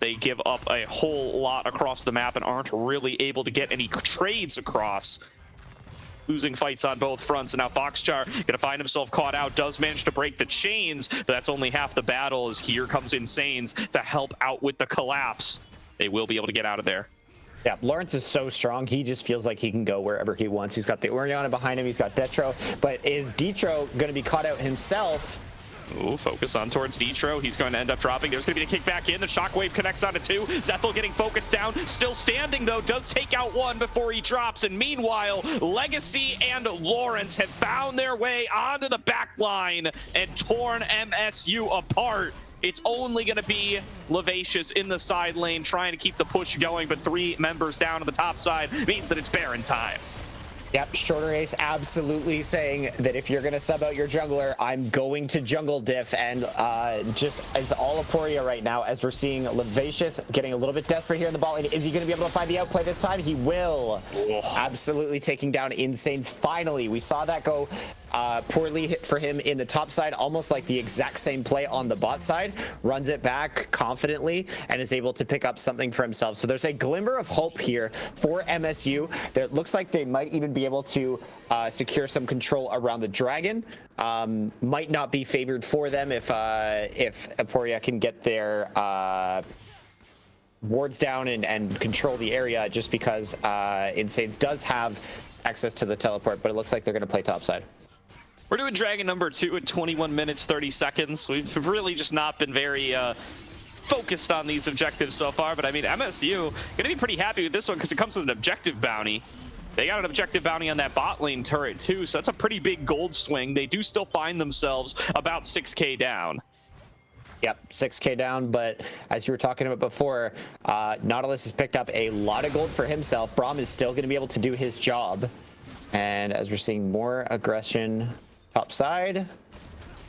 They give up a whole lot across the map and aren't really able to get any trades across. Losing fights on both fronts, and now Foxchar gonna find himself caught out, does manage to break the chains, but that's only half the battle, as here comes Insanes to help out with the collapse. They will be able to get out of there. Yeah, Lawrence is so strong. He just feels like he can go wherever he wants. He's got the Oriana behind him. He's got Detro. But is Detro going to be caught out himself? Ooh, focus on towards Detro. He's going to end up dropping. There's going to be a kick back in. The shockwave connects onto 2. Zethel getting focused down. Still standing, though. Does take out 1 before he drops. And meanwhile, Legacy and Lawrence have found their way onto the back line and torn MSU apart. It's only going to be Levacious in the side lane trying to keep the push going, but 3 members down on the top side means that it's Baron time. Yep, Shorter Ace absolutely saying that if you're going to sub out your jungler, I'm going to jungle diff, and just as all Aporia right now, as we're seeing Levacious getting a little bit desperate here in the bot lane. Is he going to be able to find the outplay this time? He will. Absolutely taking down Insanes. Finally, we saw that go poorly for him in the top side, almost like the exact same play on the bot side. Runs it back confidently and is able to pick up something for himself. So there's a glimmer of hope here for MSU. That looks like they might even be able to secure some control around the dragon. Might not be favored for them if Aporia can get their wards down and control the area, just because Insanes does have access to the teleport, but it looks like they're going to play topside. We're doing Dragon number 2 at 21 minutes, 30 seconds. We've really just not been very focused on these objectives so far, but I mean, MSU going to be pretty happy with this one because it comes with an objective bounty. They got an objective bounty on that bot lane turret too, so that's a pretty big gold swing. They do still find themselves about 6K down. Yep, 6K down, but as you were talking about before, Nautilus has picked up a lot of gold for himself. Braum is still going to be able to do his job. And as we're seeing more aggression top side,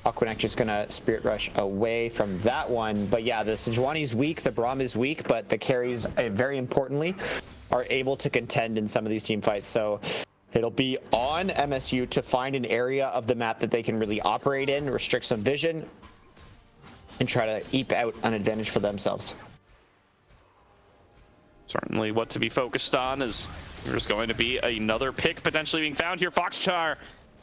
Aquaneck just going to Spirit Rush away from that one. But yeah, the Sejuani's weak, the Braum is weak, but the carries, very importantly, are able to contend in some of these team fights. So it'll be on MSU to find an area of the map that they can really operate in, restrict some vision, and try to eke out an advantage for themselves. Certainly what to be focused on is there's going to be another pick potentially being found here. Foxchar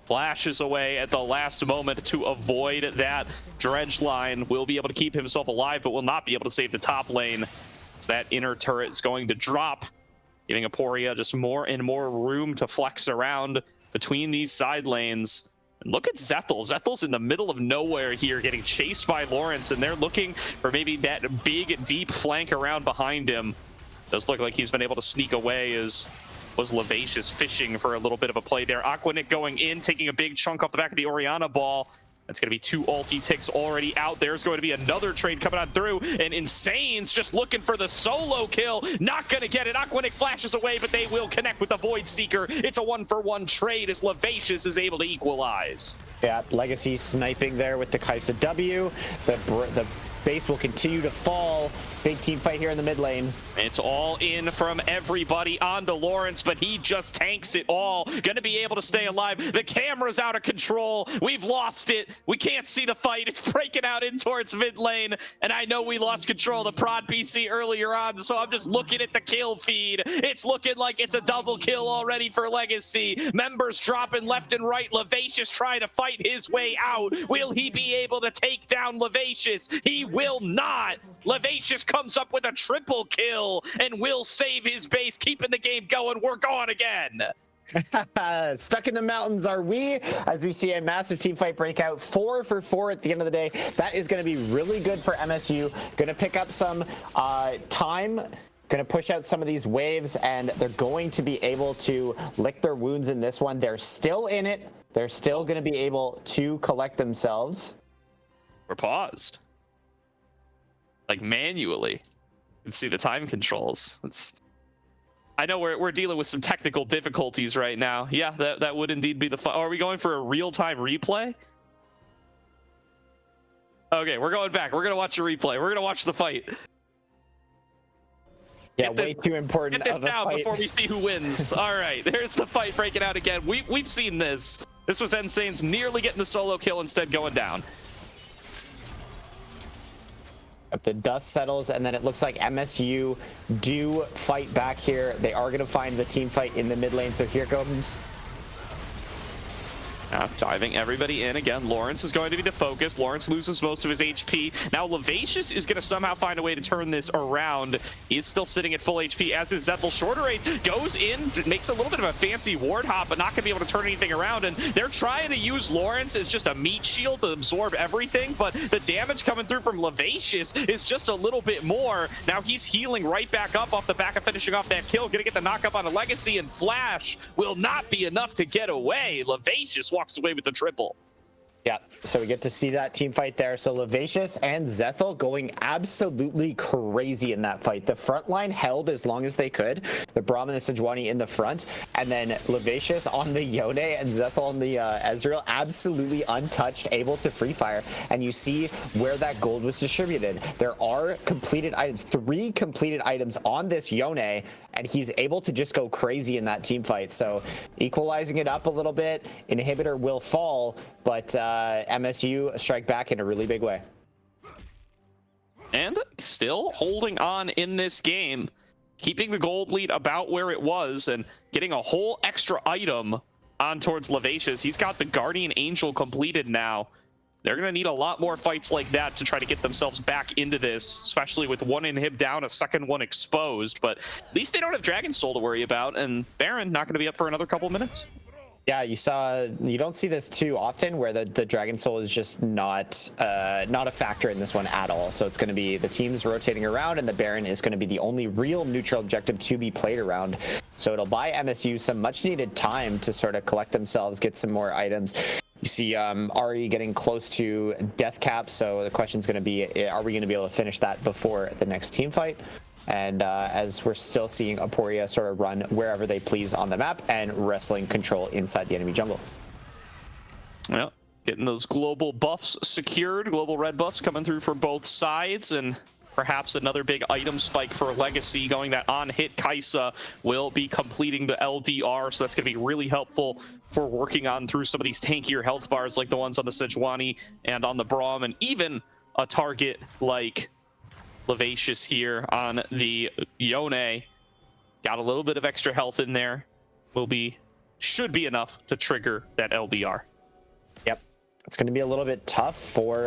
flashes away at the last moment to avoid that dredge line. Will be able to keep himself alive, but will not be able to save the top lane. As that inner turret is going to drop, giving Aporia just more and more room to flex around between these side lanes. And look at Zethel. Zethel's in the middle of nowhere here, getting chased by Lawrence, and they're looking for maybe that big, deep flank around behind him. Does look like he's been able to sneak away, as was Levacious fishing for a little bit of a play there. Aquaneck going in, taking a big chunk off the back of the Oriana ball. That's going to be 2 ulti ticks already out. There's going to be another trade coming on through, and Insanes just looking for the solo kill. Not going to get it. Aquaneck flashes away, but they will connect with the Void Seeker. It's a 1-for-1 trade as Levacious is able to equalize. Yeah, Legacy sniping there with the Kaisa W. The base will continue to fall. Big team fight here in the mid lane. It's all in from everybody onto Lawrence, but he just tanks it all. Gonna be able to stay alive. The camera's out of control. We've lost it. We can't see the fight. It's breaking out in towards mid lane, and I know we lost control of the prod PC earlier on, so I'm just looking at the kill feed. It's looking like it's a double kill already for Legacy. Members dropping left and right. Levacious trying to fight his way out. Will he be able to take down Levacious? He will not. Levacious comes up with a triple kill and will save his base, keeping the game going. We're going again. Stuck in the mountains are we, as we see a massive team fight breakout. 4 for 4 at the end of the day. That is going to be really good for MSU. Going to pick up some time Going to push out some of these waves, and they're going to be able to lick their wounds in this one. They're still in it. They're still going to be able to collect themselves. We're paused. Like manually. You can see the time controls. I know we're dealing with some technical difficulties right now. Yeah, that would indeed be the fun. Oh, are we going for a real-time replay? Okay, we're going back. We're going to watch the replay. We're going to watch the fight. Yeah, way too important. Get this down before we see who wins. All right, there's the fight breaking out again. We've seen this. This was Insane's nearly getting the solo kill, instead going down. The dust settles, and then it looks like MSU do fight back here. They are going to find the team fight in the mid lane, so here comes. Diving everybody in again. Lawrence is going to be the focus. Lawrence loses most of his HP. Now Levacious is going to somehow find a way to turn this around. He is still sitting at full HP, as is Zethel. Shorter Range goes in, makes a little bit of a fancy ward hop, but not going to be able to turn anything around. And they're trying to use Lawrence as just a meat shield to absorb everything, but the damage coming through from Levacious is just a little bit more. Now he's healing right back up off the back of finishing off that kill. Going to get the knock up on a Legacy, and Flash will not be enough to get away. Levacious walks away with the triple. Yeah, so we get to see that team fight there. So Levacious and Zethel going absolutely crazy in that fight. The front line held as long as they could. The Braum and the Sejuani in the front, and then Levacious on the Yone and Zethel on the Ezreal, absolutely untouched, able to free fire. And you see where that gold was distributed. There are completed items, 3 completed items on this Yone, and he's able to just go crazy in that team fight. So equalizing it up a little bit, inhibitor will fall, but MSU strike back in a really big way. And still holding on in this game, keeping the gold lead about where it was, and getting a whole extra item on towards Levacious. He's got the Guardian Angel completed now. They're going to need a lot more fights like that to try to get themselves back into this, especially with one inhib down, a second one exposed. But at least they don't have Dragon Soul to worry about, and Baron not going to be up for another couple minutes. Yeah, you don't see this too often, where the Dragon Soul is just not a factor in this one at all. So it's going to be the teams rotating around, and the Baron is going to be the only real neutral objective to be played around. So it'll buy MSU some much needed time to sort of collect themselves, get some more items. You see Ari getting close to death cap, so the question is going to be, are we going to be able to finish that before the next team fight? And as we're still seeing Aporia sort of run wherever they please on the map and wrestling control inside the enemy jungle. Well, getting those global buffs secured, global red buffs coming through for both sides, and perhaps another big item spike for Legacy, going that on hit Kaisa will be completing the LDR, so that's going to be really helpful for working on through some of these tankier health bars like the ones on the Sejuani and on the Braum, and even a target like Levacious here on the Yone. Got a little bit of extra health in there. Should be enough to trigger that LDR. Yep. It's going to be a little bit tough for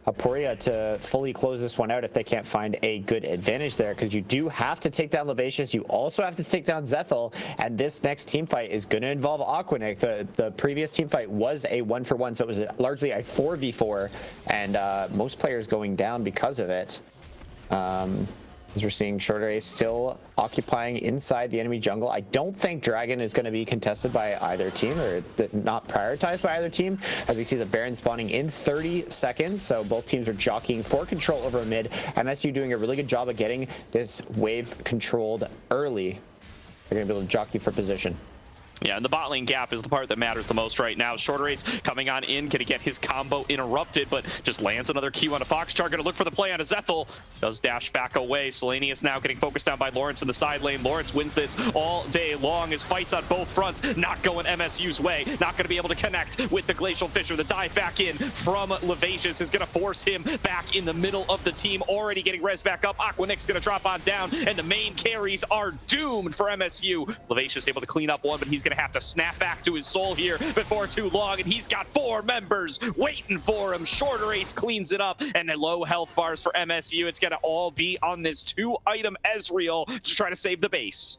Aporia to fully close this one out if they can't find a good advantage there, because you do have to take down Levacious. You also have to take down Zethel, and this next team fight is going to involve Aquanic. The previous team fight was a 1-for-1, so it was largely a 4v4, and most players going down because of it. As we're seeing Shorter Ace still occupying inside the enemy jungle. I don't think Dragon is going to be contested by either team, or not prioritized by either team, as we see the Baron spawning in 30 seconds. So both teams are jockeying for control over mid. MSU doing a really good job of getting this wave controlled early. They're going to be able to jockey for position. Yeah, and the bot lane gap is the part that matters the most right now. Shorter Ace coming on in, gonna get his combo interrupted, but just lands another Q on a Foxchar. Gonna look for the play on a Zethel. Does dash back away. Selenius now getting focused down by Lawrence in the side lane. Lawrence wins this all day long. His fights on both fronts not going MSU's way. Not gonna be able to connect with the Glacial Fissure. The dive back in from Levacious is gonna force him back in the middle of the team. Already getting res back up. Aquanic's gonna drop on down, and the main carries are doomed for MSU. Levacious able to clean up one, but he's gonna have to snap back to his soul here before too long, and he's got 4 members waiting for him. Shorter Ace cleans it up, and the low health bars for MSU. It's gonna all be on this 2-item Ezreal to try to save the base.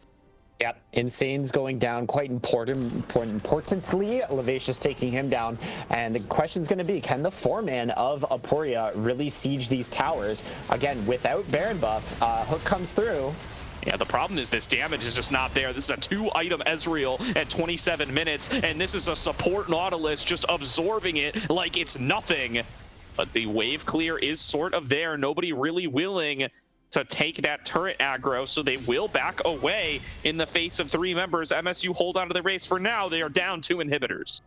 Yep, Insane's going down quite importantly. Levacious taking him down, and the question's going to be, can the 4-man of Aporia really siege these towers? Again, without Baron buff, Hook comes through, Yeah, the problem is this damage is just not there. This is a 2-item Ezreal at 27 minutes, and this is a support Nautilus just absorbing it like it's nothing. But the wave clear is sort of there. Nobody really willing to take that turret aggro, so they will back away in the face of 3 members. MSU hold on to the race for now. They are down 2 inhibitors.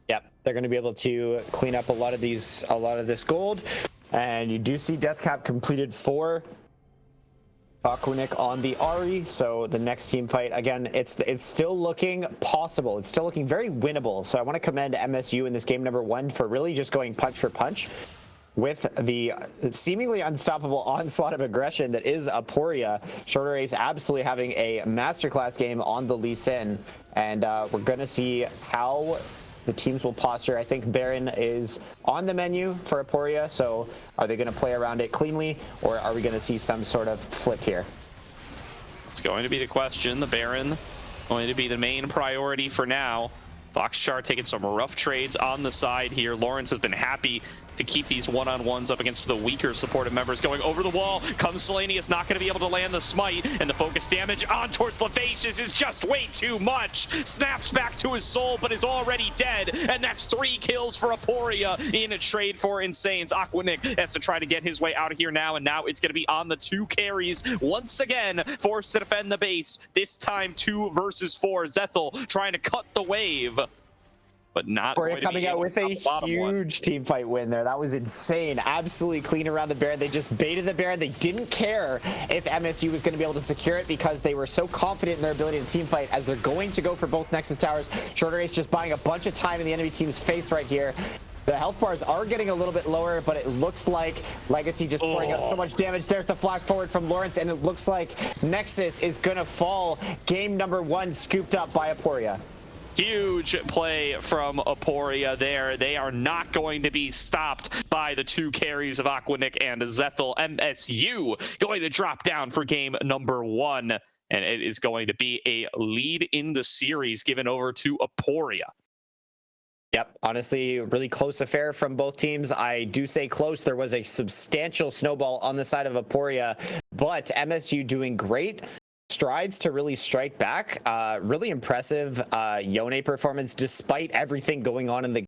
Yep, they're going to be able to clean up a lot of this gold, and you do see death cap completed for Aquanic on the Ahri. So the next team fight, again, it's still looking possible. It's still looking very winnable. So I want to commend MSU in this game number 1 for really just going punch for punch with the seemingly unstoppable onslaught of aggression that is Aporia. Shorter Ace absolutely having a masterclass game on the Lee Sin, and we're going to see how the teams will posture. I think Baron is on the menu for Aporia, so are they going to play around it cleanly, or are we going to see some sort of flip here? It's going to be the question. The Baron going to be the main priority for now. Foxchar taking some rough trades on the side here. Lawrence has been happy to keep these one-on-ones up against the weaker supportive members. Going over the wall, comes Selenius, not going to be able to land the smite, and the focus damage on towards Levacious is just way too much. Snaps back to his soul, but is already dead, and that's 3 kills for Aporia in a trade for Insanes. Aquanic has to try to get his way out of here now, and now it's going to be on the 2 carries. Once again, forced to defend the base, this time 2 versus 4. Zethel trying to cut the wave, but not coming out with a huge team fight win there. That was insane. Absolutely clean around the Baron. They just baited the Baron. They didn't care if MSU was going to be able to secure it because they were so confident in their ability to team fight as they're going to go for both Nexus Towers. Shorter Ace just buying a bunch of time in the enemy team's face right here. The health bars are getting a little bit lower, but it looks like Legacy just pouring out so much damage. There's the flash forward from Lawrence, and it looks like Nexus is going to fall. Game number 1 scooped up by Aporia. Huge play from Aporia there. They are not going to be stopped by the 2 carries of Aquanic and Zethel. MSU going to drop down for game number 1, and it is going to be a lead in the series given over to Aporia. Yep, honestly, really close affair from both teams. I do say close. There was a substantial snowball on the side of Aporia, but MSU doing great strides to really strike back. Really impressive Yone performance despite everything going on in the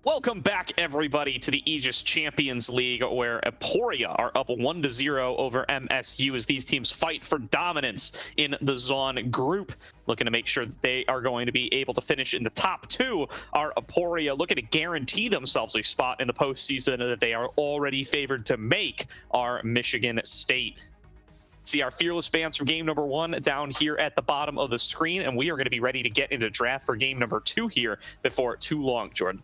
Welcome back, everybody, to the Aegis Champions League, where Aporia are up 1-0 over MSU as these teams fight for dominance in the Zon group, looking to make sure that they are going to be able to finish in the top two. Are Aporia looking to guarantee themselves a spot in the postseason that they are already favored to make, are Michigan State. See our fearless bands from game number 1 down here at the bottom of the screen, and we are going to be ready to get into draft for game number 2 here before too long, Jordan.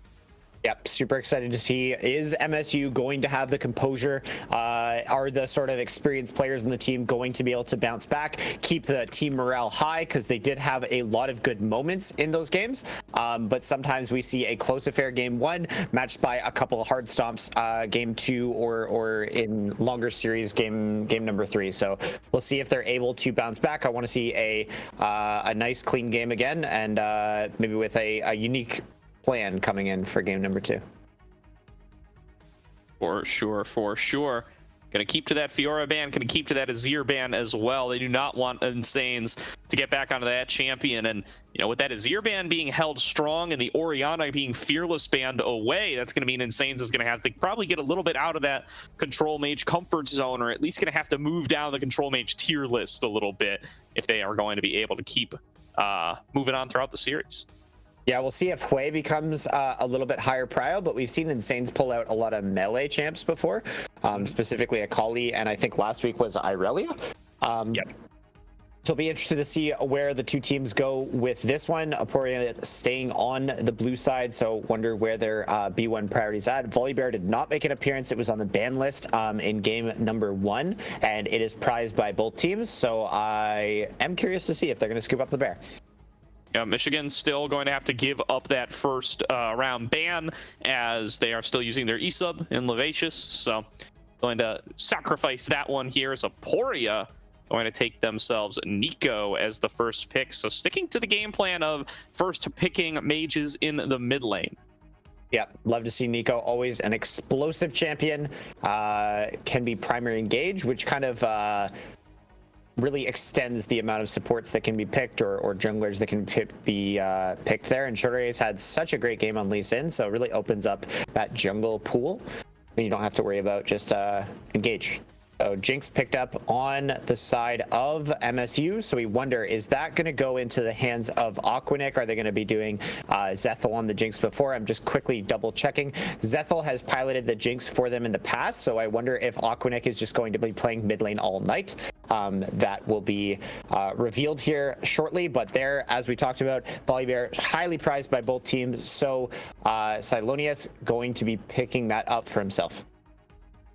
Yep, super excited to see. Is MSU going to have the composure? Are the sort of experienced players in the team going to be able to bounce back, keep the team morale high? Because they did have a lot of good moments in those games, but sometimes we see a close affair game 1 matched by a couple of hard stomps game 2, or in longer series game number 3. So we'll see if they're able to bounce back. I want to see a nice clean game again, and maybe with a unique plan coming in for game number 2. For sure. Gonna keep to that Fiora ban, gonna keep to that Azir ban as well. They do not want Insanes to get back onto that champion. And, you know, with that Azir ban being held strong and the Orianna being fearless banned away, that's gonna mean Insanes is gonna have to probably get a little bit out of that control mage comfort zone, or at least gonna have to move down the control mage tier list a little bit if they are going to be able to keep moving on throughout the series. Yeah, we'll see if Hui becomes a little bit higher prio, but we've seen Insanes pull out a lot of melee champs before, specifically Akali, and I think last week was Irelia. Yep. So I'll be interested to see where the two teams go with this one. Aporia staying on the blue side, so wonder where their B1 priorities at. Volibear did not make an appearance. It was on the ban list in game number 1, and it is prized by both teams, so I am curious to see if they're going to scoop up the bear. Michigan's still going to have to give up that first round ban, as they are still using their E-sub in Levacious, so going to sacrifice that one here as Aporia going to take themselves Nico as the first pick. So sticking to the game plan of first picking mages in the mid lane. Yeah, love to see Nico. Always an explosive champion. Can be primary engage, which kind of really extends the amount of supports that can be picked, or junglers that can be picked there. And Shore's had such a great game on Lee Sin, so it really opens up that jungle pool. And you don't have to worry about just engage. So Jinx picked up on the side of MSU, so we wonder, is that going to go into the hands of Aquanic? Are they going to be doing Zethel on the Jinx before? I'm just quickly double checking. Zethel has piloted the Jinx for them in the past, so I wonder if Aquanic is just going to be playing mid lane all night. that will be revealed here shortly. But there, as we talked about, Volibear highly prized by both teams, so Silonius going to be picking that up for himself.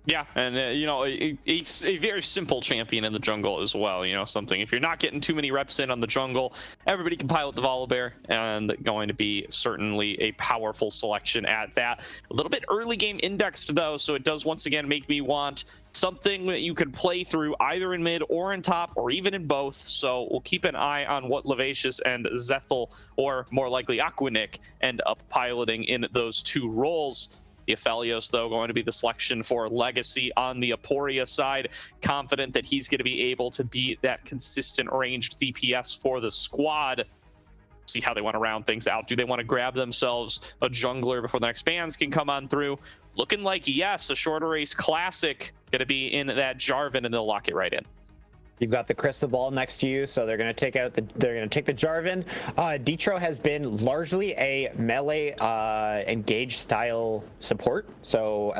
Yeah, and you know, it's a very simple champion in the jungle as well. You know, something if you're not getting too many reps in on the jungle, everybody can pilot the Volibear, and going to be certainly a powerful selection at that. A little bit early game indexed though, so it does once again make me want something that you could play through either in mid or in top or even in both. So we'll keep an eye on what Levacious and Zethel, or more likely Aquanic, end up piloting in those two roles. The Aphelios, though, going to be the selection for Legacy on the Aporia side. Confident that he's going to be able to be that consistent ranged DPS for the squad. See how they want to round things out. Do they want to grab themselves a jungler before the next bans can come on through? Looking like, yes, a shorter race classic going to be in that Jarvan, and they'll lock it right in. You've got the crystal ball next to you, so they're going to take the Jarvan. Detro has been largely a melee engage style support, so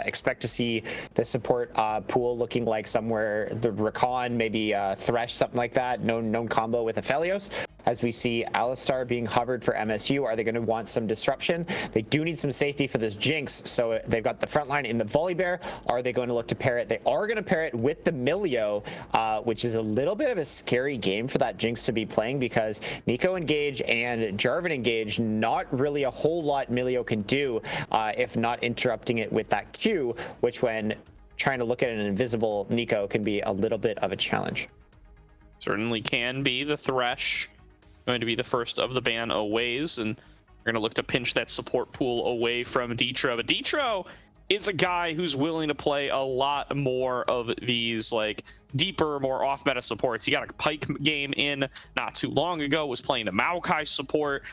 expect to see the support pool looking like somewhere the Rakan, maybe Thresh, something like that. Known combo with Aphelios. As we see Alistar being hovered for MSU, are they going to want some disruption? They do need some safety for this Jinx, so they've got the front line in the Volibear. Are they going to look to pair it? They are going to pair it with the Milio, which is a little bit of a scary game for that Jinx to be playing, because Nico engage and Jarvan engage, not really a whole lot Milio can do if not interrupting it with that Q, which when trying to look at an invisible Nico can be a little bit of a challenge. Certainly can be. The Thresh going to be the first of the ban aways, and we're going to look to pinch that support pool away from Detro. But Detro is a guy who's willing to play a lot more of these like deeper, more off-meta supports. He got a Pike game in not too long ago, was playing the Maokai support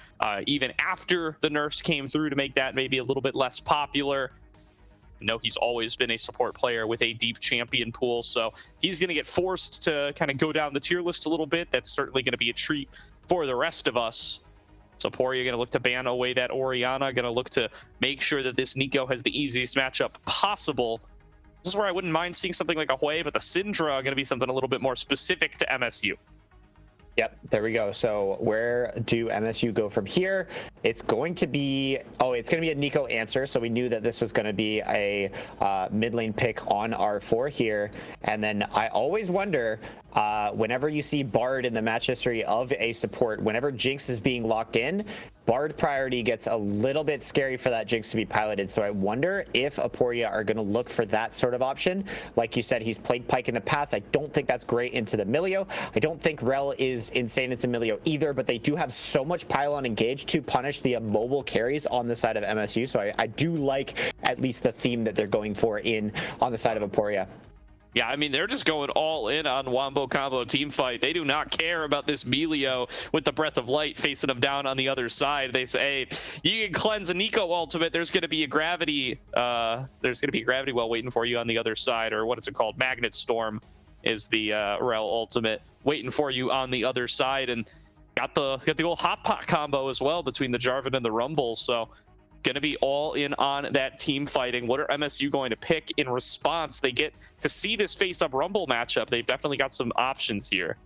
even after the nerfs came through to make that maybe a little bit less popular. No, he's always been a support player with a deep champion pool, so he's going to get forced to kind of go down the tier list a little bit. That's certainly going to be a treat for the rest of us. So Aporia going to look to ban away that Orianna, going to look to make sure that this Nico has the easiest matchup possible. This is where I wouldn't mind seeing something like a Hui, but the Syndra going to be something a little bit more specific to MSU. Yep, there we go. So where do MSU go from here? It's going to be, it's going to be a Nico answer. So we knew that this was going to be a mid lane pick on R4 here. And then I always wonder, whenever you see Bard in the match history of a support, whenever Jinx is being locked in, Bard priority gets a little bit scary for that Jinx to be piloted. So I wonder if Aporia are going to look for that sort of option. Like you said, he's played Pike in the past. I don't think that's great into the Milio. I don't think Rel is insane into Milio either, but they do have so much pylon engaged to punish the mobile carries on the side of MSU. So I do like at least the theme that they're going for on the side of Aporia. Yeah, I mean, they're just going all in on Wombo Combo team fight. They do not care about this Milio with the Breath of Light facing them down on the other side. They say, hey, you can cleanse a Nico ultimate. There's going to be a gravity. There's going to be a gravity well waiting for you on the other side, or what is it called? Magnet Storm is the Rel ultimate waiting for you on the other side, and got the old hot pot combo as well between the Jarvan and the Rumble. So going to be all in on that team fighting. What are MSU going to pick in response? They get to see this face-up Rumble matchup. They've definitely got some options here.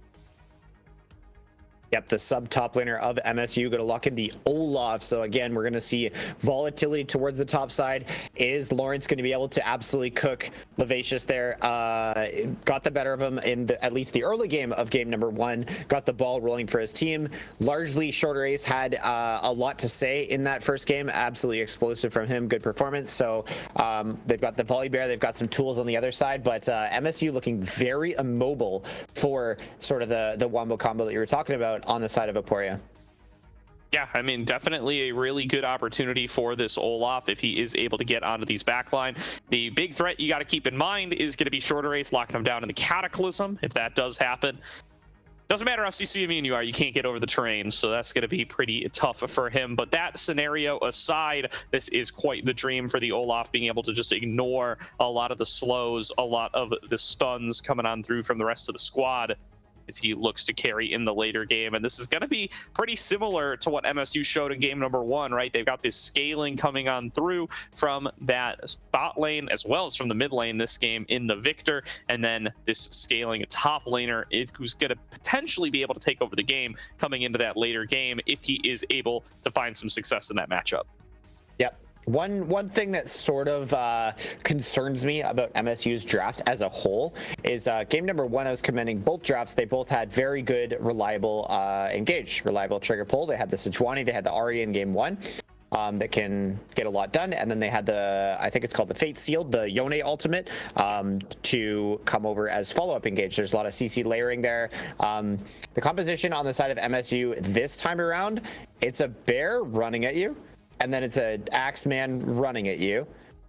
Yep, the sub top laner of MSU going to lock in the Olaf. So again, we're going to see volatility towards the top side. Is Lawrence going to be able to absolutely cook Levacious there? Got the better of him in at least the early game of game number 1. Got the ball rolling for his team. Largely, Shorter Ace had a lot to say in that first game. Absolutely explosive from him. Good performance. So they've got the Volibear. They've got some tools on the other side. But MSU looking very immobile for sort of the Wombo combo that you were talking about on the side of Aporia. Yeah, I mean, definitely a really good opportunity for this Olaf if he is able to get onto these backline. The big threat you got to keep in mind is going to be Shorter Ace locking him down in the Cataclysm. If that does happen, doesn't matter how CC immune you are, you can't get over the terrain, so that's going to be pretty tough for him. But that scenario aside, this is quite the dream for the Olaf, being able to just ignore a lot of the slows, a lot of the stuns coming on through from the rest of the squad. as he looks to carry in the later game. And this is going to be pretty similar to what MSU showed in game number 1, right? They've got this scaling coming on through from that bot lane as well as from the mid lane this game in the Victor, and then this scaling top laner who's going to potentially be able to take over the game coming into that later game if he is able to find some success in that matchup. Yep. One thing that sort of concerns me about MSU's draft as a whole is game number 1, I was commending both drafts. They both had very good, reliable reliable trigger pull. They had the Sejuani, they had the Aria in game 1. That can get a lot done, and then they had the, I think it's called the Fate Sealed, the Yone ultimate, to come over as follow-up engage. There's a lot of CC layering there. The composition on the side of MSU this time around, it's a bear running at you, and then it's an Axeman running at you,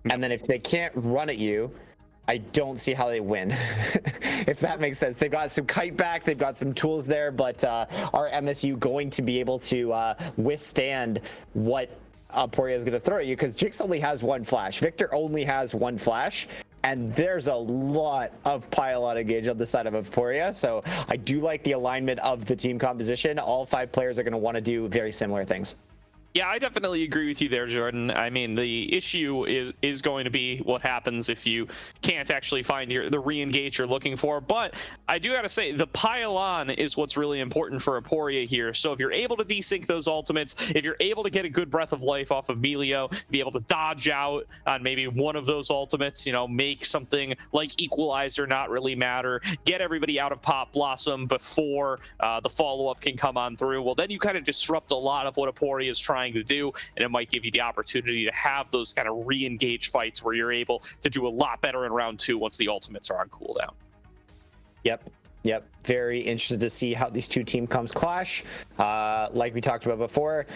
and then if they can't run at you, I don't see how they win. If that makes sense. They've got some kite back, they've got some tools there, but are MSU going to be able to withstand what Aporia is going to throw at you? Because Jix only has 1 flash, Victor only has 1 flash, and there's a lot of pile-on engage on the side of Aporia. So I do like the alignment of the team composition. All 5 players are going to want to do very similar things. Yeah, I definitely agree with you there, Jordan. I mean, the issue is going to be what happens if you can't actually find the re-engage you're looking for. But I do got to say, the pile-on is what's really important for Aporia here. So if you're able to desync those ultimates, if you're able to get a good breath of life off of Melio, be able to dodge out on maybe one of those ultimates, you know, make something like Equalizer not really matter, get everybody out of Pop Blossom before the follow-up can come on through, well, then you kind of disrupt a lot of what Aporia is trying to do, and it might give you the opportunity to have those kind of re-engage fights where you're able to do a lot better in round 2 once the ultimates are on cooldown. Yep. Very interested to see how these 2 team comps clash. Like we talked about before,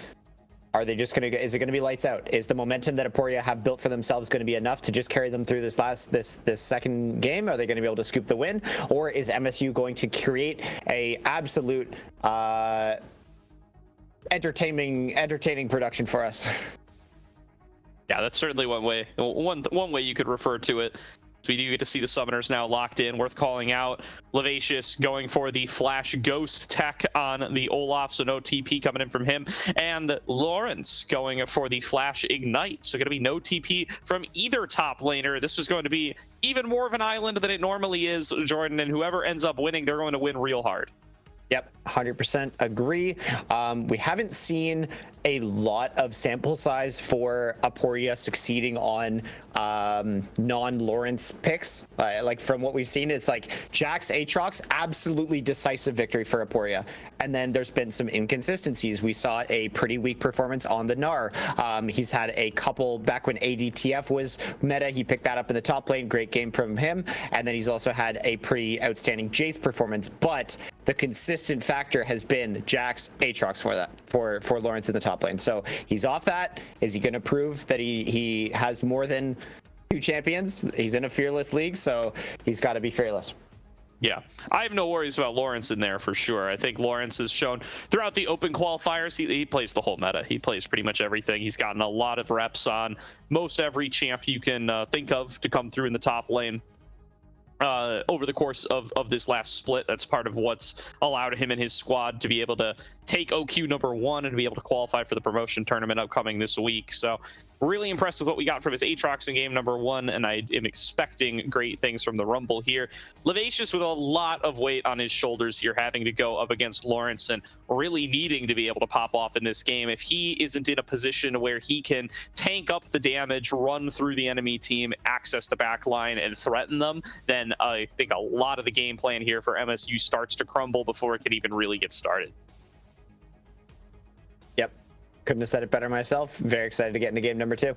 are they just going to, is it going to be lights out? Is the momentum that Aporia have built for themselves going to be enough to just carry them through this second game? Are they going to be able to scoop the win, or is MSU going to create a absolute entertaining production for us? Yeah, that's certainly one way you could refer to it. So we do get to see the summoners now locked in. Worth calling out, Levacius going for the Flash Ghost tech on the Olaf, so no TP coming in from him. And Lawrence going for the Flash Ignite, so going to be no TP from either top laner. This is going to be even more of an island than it normally is, Jordan, and whoever ends up winning, they're going to win real hard. Yep, 100% agree. We haven't seen a lot of sample size for Aporia succeeding on non-Lawrence picks. Like from what we've seen, it's like Jax, Aatrox, absolutely decisive victory for Aporia. And then there's been some inconsistencies. We saw a pretty weak performance on the Gnar. He's had a couple back when ADTF was meta. He picked that up in the top lane. Great game from him. And then he's also had a pretty outstanding Jace performance. But the consistent factor has been Jax, Aatrox for Lawrence in the top lane. So he's off that. Is he going to prove that he has more than 2 champions? He's in a fearless league, so he's got to be fearless. Yeah, I have no worries about Lawrence in there for sure. I think Lawrence has shown throughout the open qualifiers, he plays the whole meta. He plays pretty much everything. He's gotten a lot of reps on most every champ you can think of to come through in the top lane. Over the course of this last split. That's part of what's allowed him and his squad to be able to take OQ number 1 and to be able to qualify for the promotion tournament upcoming this week. So really impressed with what we got from his Aatrox in game number 1, and I am expecting great things from the Rumble here. Levacius with a lot of weight on his shoulders here, having to go up against Lawrence and really needing to be able to pop off in this game. If he isn't in a position where he can tank up the damage, run through the enemy team, access the back line, and threaten them, then I think a lot of the game plan here for MSU starts to crumble before it can even really get started. Yep. Couldn't have said it better myself. Very excited to get into game number 2.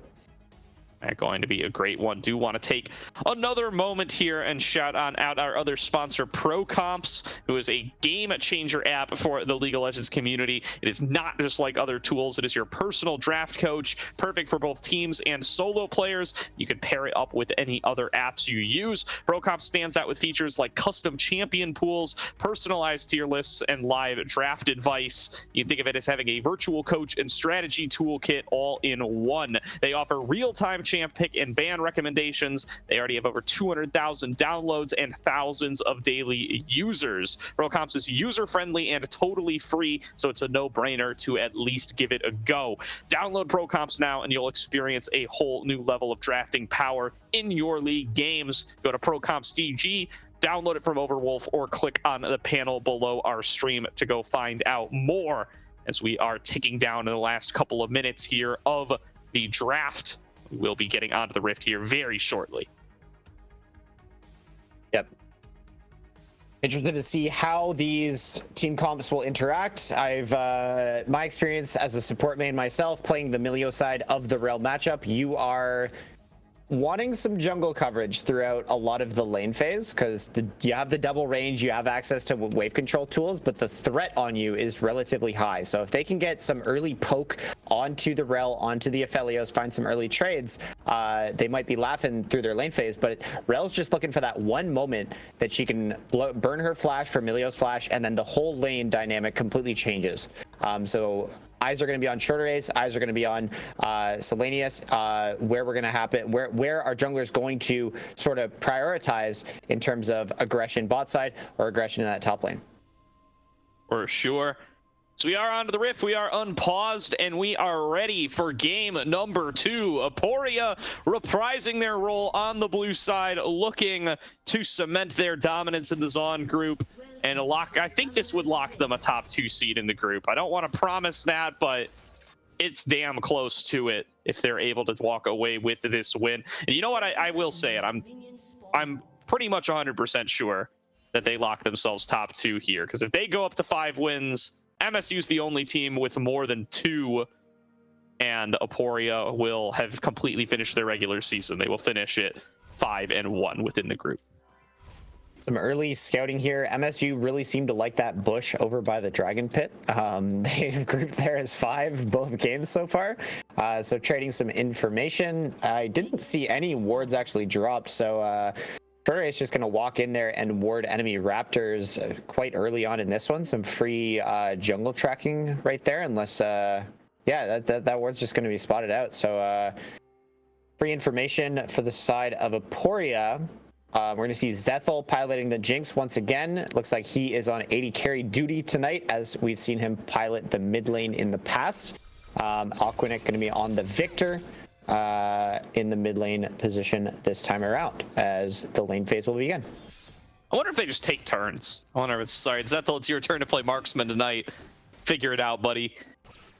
Going to be a great one. Do want to take another moment here and shout out our other sponsor, Pro Comps, who is a game changer app for the League of Legends community. It is not just like other tools. It is your personal draft coach, perfect for both teams and solo players. You can pair it up with any other apps you use. Pro Comps stands out with features like custom champion pools, personalized tier lists, and live draft advice. You can think of it as having a virtual coach and strategy toolkit all in one. They offer real-time champ pick and ban recommendations. They already have over 200,000 downloads and thousands of daily users. ProComps is user-friendly and totally free, so it's a no-brainer to at least give it a go. Download ProComps now, and you'll experience a whole new level of drafting power in your league games. Go to ProCompsDG, download it from Overwolf, or click on the panel below our stream to go find out more, as we are ticking down in the last couple of minutes here of the draft. We will be getting onto the Rift here very shortly. Yep. Interested to see how these team comps will interact. I've my experience as a support main myself, playing the Milio side of the Rel matchup, you are wanting some jungle coverage throughout a lot of the lane phase, because you have the double range, you have access to wave control tools, but the threat on you is relatively high. So if they can get some early poke onto the Rel, onto the Aphelios, find some early trades, they might be laughing through their lane phase, but Rel's just looking for that one moment that she can burn her flash for Milio's flash, and then the whole lane dynamic completely changes. So eyes are going to be on Shorter Ace, eyes are going to be on Selenius, where we're going to happen, where our jungler is going to sort of prioritize in terms of aggression bot side or aggression in that top lane. For sure. So we are onto the Rift, we are unpaused, and we are ready for game number 2. Aporia reprising their role on the blue side, looking to cement their dominance in the Zon group and lock. I think this would lock them a top 2 seed in the group. I don't want to promise that, but it's damn close to it if they're able to walk away with this win. And you know what? I will say it. I'm pretty much 100% sure that they lock themselves top 2 here, because if they go up to 5 wins, MSU's the only team with more than 2, and Aporia will have completely finished their regular season. They will finish it 5-1 within the group. Some early scouting here. MSU really seemed to like that bush over by the Dragon Pit. They've grouped there as 5 both games so far. So trading some information. I didn't see any wards actually dropped, so Shorter Ace just going to walk in there and ward enemy raptors quite early on in this one. Some free jungle tracking right there, unless yeah, that ward's just going to be spotted out. So free information for the side of Aporia. We're going to see Zethel piloting the Jinx once again. Looks like he is on 80 carry duty tonight, as we've seen him pilot the mid lane in the past. Aquanic going to be on the Victor in the mid lane position this time around, as the lane phase will begin. I wonder if they just take turns. I wonder if it's, sorry, Zethel, it's your turn to play marksman tonight. Figure it out, buddy.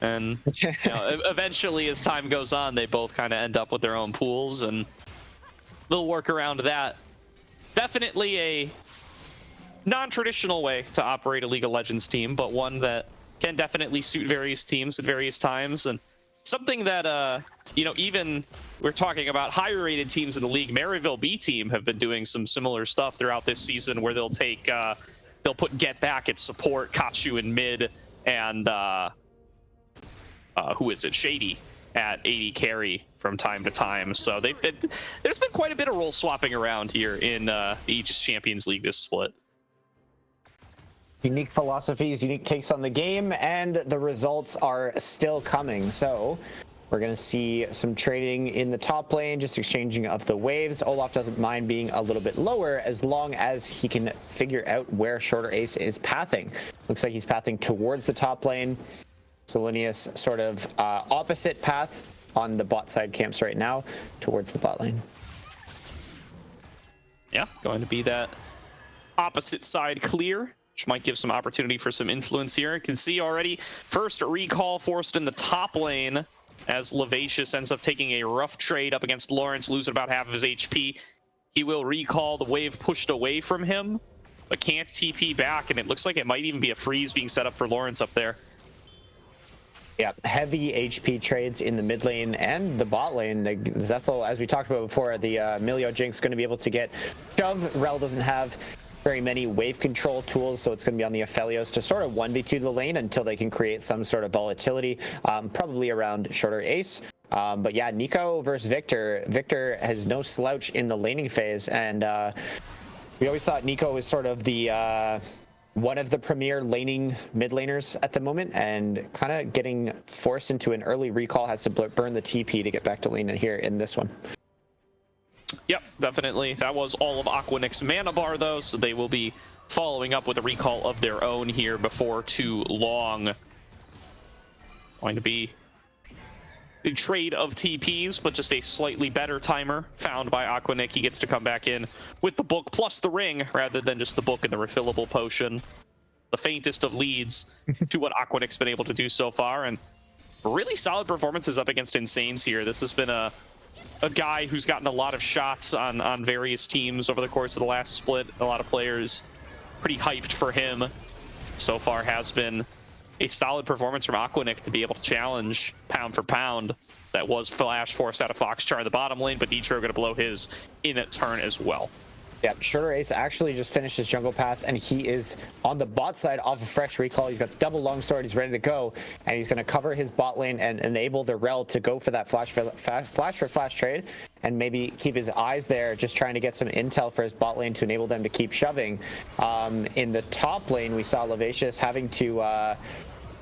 And you know, eventually, as time goes on, they both kind of end up with their own pools, and they'll work around that. Definitely a non-traditional way to operate a League of Legends team, but one that can definitely suit various teams at various times, and something that you know, even we're talking about higher rated teams in the league. Maryville B team have been doing some similar stuff throughout this season, where they'll take they'll put Get Back at support, Kachu in mid, and who is it, Shady at 80 carry from time to time. So there's been quite a bit of role swapping around here in the Aegis Champions League this split. Unique philosophies, unique takes on the game, and the results are still coming. So we're going to see some trading in the top lane, just exchanging of the waves. Olaf doesn't mind being a little bit lower as long as he can figure out where Shorter Ace is pathing. Looks like he's pathing towards the top lane. Selenius sort of opposite path on the bot side camps right now, towards the bot lane. Yeah, going to be that opposite side clear, which might give some opportunity for some influence here. You can see already first recall forced in the top lane, as Levacius ends up taking a rough trade up against Lawrence, losing about half of his HP. He will recall, the wave pushed away from him, but can't TP back, and it looks like it might even be a freeze being set up for Lawrence up there. Yeah, heavy HP trades in the mid lane and the bot lane. The Zethel, as we talked about before, the Milio Jinx going to be able to get shove. Rel doesn't have very many wave control tools, so it's going to be on the Aphelios to sort of 1v2 the lane until they can create some sort of volatility, probably around Shorter Ace. But yeah, Nico versus Victor. Victor has no slouch in the laning phase, and we always thought Nico was sort of the one of the premier laning mid laners at the moment, and kind of getting forced into an early recall, has to burn the TP to get back to lane here in this one. Yep, definitely. That was all of Aquanic's mana bar, though, so they will be following up with a recall of their own here before too long. Going to be the trade of TPs, but just a slightly better timer found by Aquanic. He gets to come back in with the book plus the ring rather than just the book and the refillable potion. The faintest of leads to what Aquanic's been able to do so far, and really solid performances up against Insanes here. This has been a guy who's gotten a lot of shots on various teams over the course of the last split. A lot of players pretty hyped for him. So far has been a solid performance from Aquanic to be able to challenge pound for pound. That was flash forced out of Foxchar in the bottom lane, but Detro going to blow his in a turn as well. Yeah, Shorter Ace actually just finished his jungle path, and he is on the bot side off a fresh recall. He's got the double longsword. He's ready to go, and he's going to cover his bot lane and enable the rel to go for that flash for flash trade, and maybe keep his eyes there, just trying to get some intel for his bot lane to enable them to keep shoving. In the top lane, we saw Levacius having to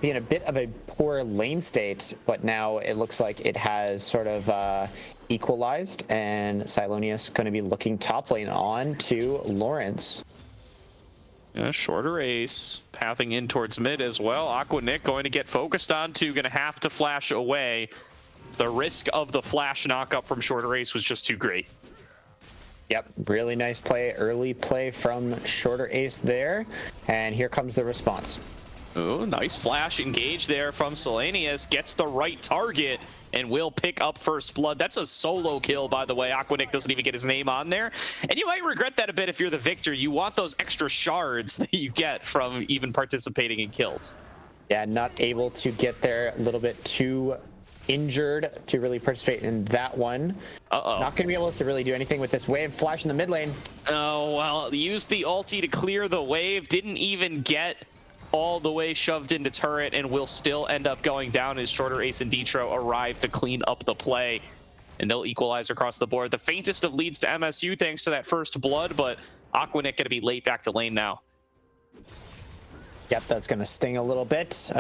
be in a bit of a poor lane state, but now it looks like it has sort of equalized, and Silonius going to be looking top lane on to Lawrence. Yeah, Shorter Ace pathing in towards mid as well. Aquanic going to get focused on to, going to have to flash away. The risk of the flash knockup from Shorter Ace was just too great. Yep, really nice play, early play from Shorter Ace there, and here comes the response. Oh, nice flash engage there from Silonius. Gets the right target and will pick up first blood. That's a solo kill, by the way. Aquanic doesn't even get his name on there. And you might regret that a bit if you're the victor. You want those extra shards that you get from even participating in kills. Yeah, not able to get there, a little bit too injured to really participate in that one. Not going to be able to really do anything with this wave. Flash in the mid lane. Oh, well, used the ulti to clear the wave. Didn't even get all the way shoved into turret, and will still end up going down as Shorter Ace and Detro arrive to clean up the play, and they'll equalize across the board. The faintest of leads to MSU thanks to that first blood, but Aquanic going to be late back to lane now. Yep, that's going to sting a little bit.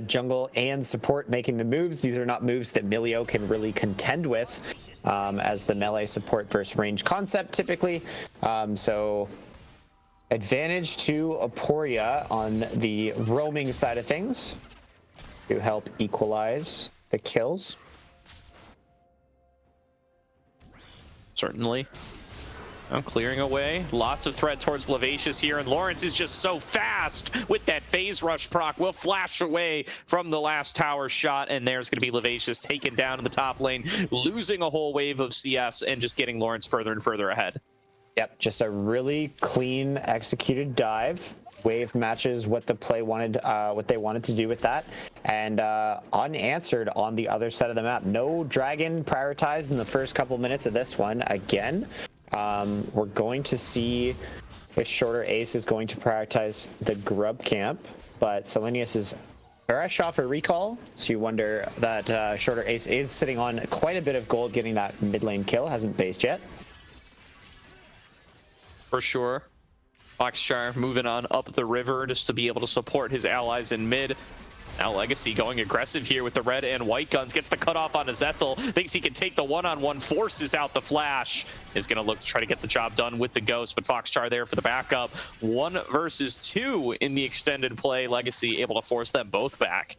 Jungle and support making the moves. These are not moves that Milio can really contend with as the melee support versus range concept typically. So advantage to Aporia on the roaming side of things to help equalize the kills. Certainly. Now clearing away. Lots of threat towards Levacius here, and Lawrence is just so fast with that phase rush proc. Will flash away from the last tower shot, and there's going to be Levacius taken down in the top lane, losing a whole wave of CS and just getting Lawrence further and further ahead. Yep, just a really clean executed dive. Wave matches what the play wanted, what they wanted to do with that, and unanswered on the other side of the map. No dragon prioritized in the first couple minutes of this one. Again, we're going to see if Shorter Ace is going to prioritize the grub camp, but Silonius is fresh off a recall, so you wonder that Shorter Ace is sitting on quite a bit of gold, getting that mid lane kill. Hasn't based yet. For sure. Foxchar moving on up the river just to be able to support his allies in mid. Now Legacy going aggressive here with the red and white guns. Gets the cutoff on Azethel. Thinks he can take the one-on-one. Forces out the flash. Is going to look to try to get the job done with the ghost, but Foxchar there for the backup. 1 versus 2 in the extended play. Legacy able to force them both back.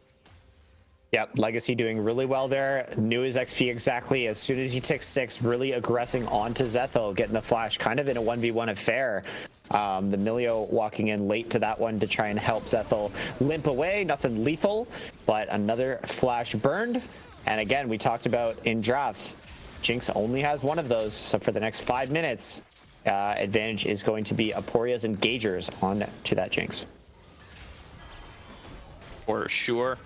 Yep, Legacy doing really well there. Knew his XP exactly. As soon as he ticks 6, really aggressing onto Zethel, getting the flash kind of in a 1v1 affair. The Milio walking in late to that one to try and help Zethel limp away. Nothing lethal, but another flash burned. And again, we talked about in draft, Jinx only has one of those. So for the next 5 minutes, advantage is going to be Aporia's engagers on to that Jinx. For sure.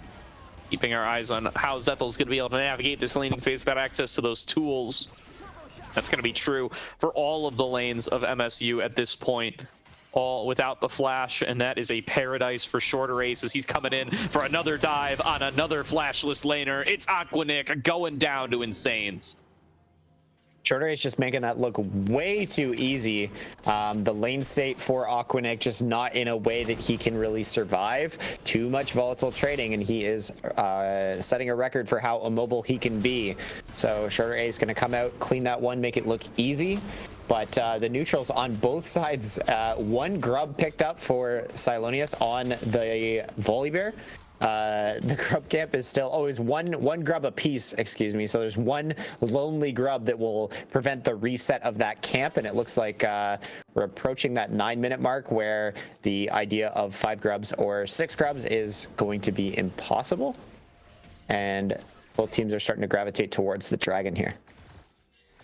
Keeping our eyes on how Zethel's going to be able to navigate this laning phase without access to those tools. That's going to be true for all of the lanes of MSU at this point. All without the flash, and that is a paradise for Shorter Ace as he's coming in for another dive on another flashless laner. It's Aquanic going down to Insanes. Shorter is just making that look way too easy. The lane state for Aquanic just not in a way that he can really survive. Too much volatile trading, and he is setting a record for how immobile he can be. So Shorter A is going to come out, clean that one, make it look easy. But the neutrals on both sides, one grub picked up for Silonius on the Volibear. The grub camp is still always one grub a piece, excuse me. So there's one lonely grub that will prevent the reset of that camp, and it looks like we're approaching that 9-minute mark where the idea of 5 grubs or 6 grubs is going to be impossible, and both teams are starting to gravitate towards the dragon here.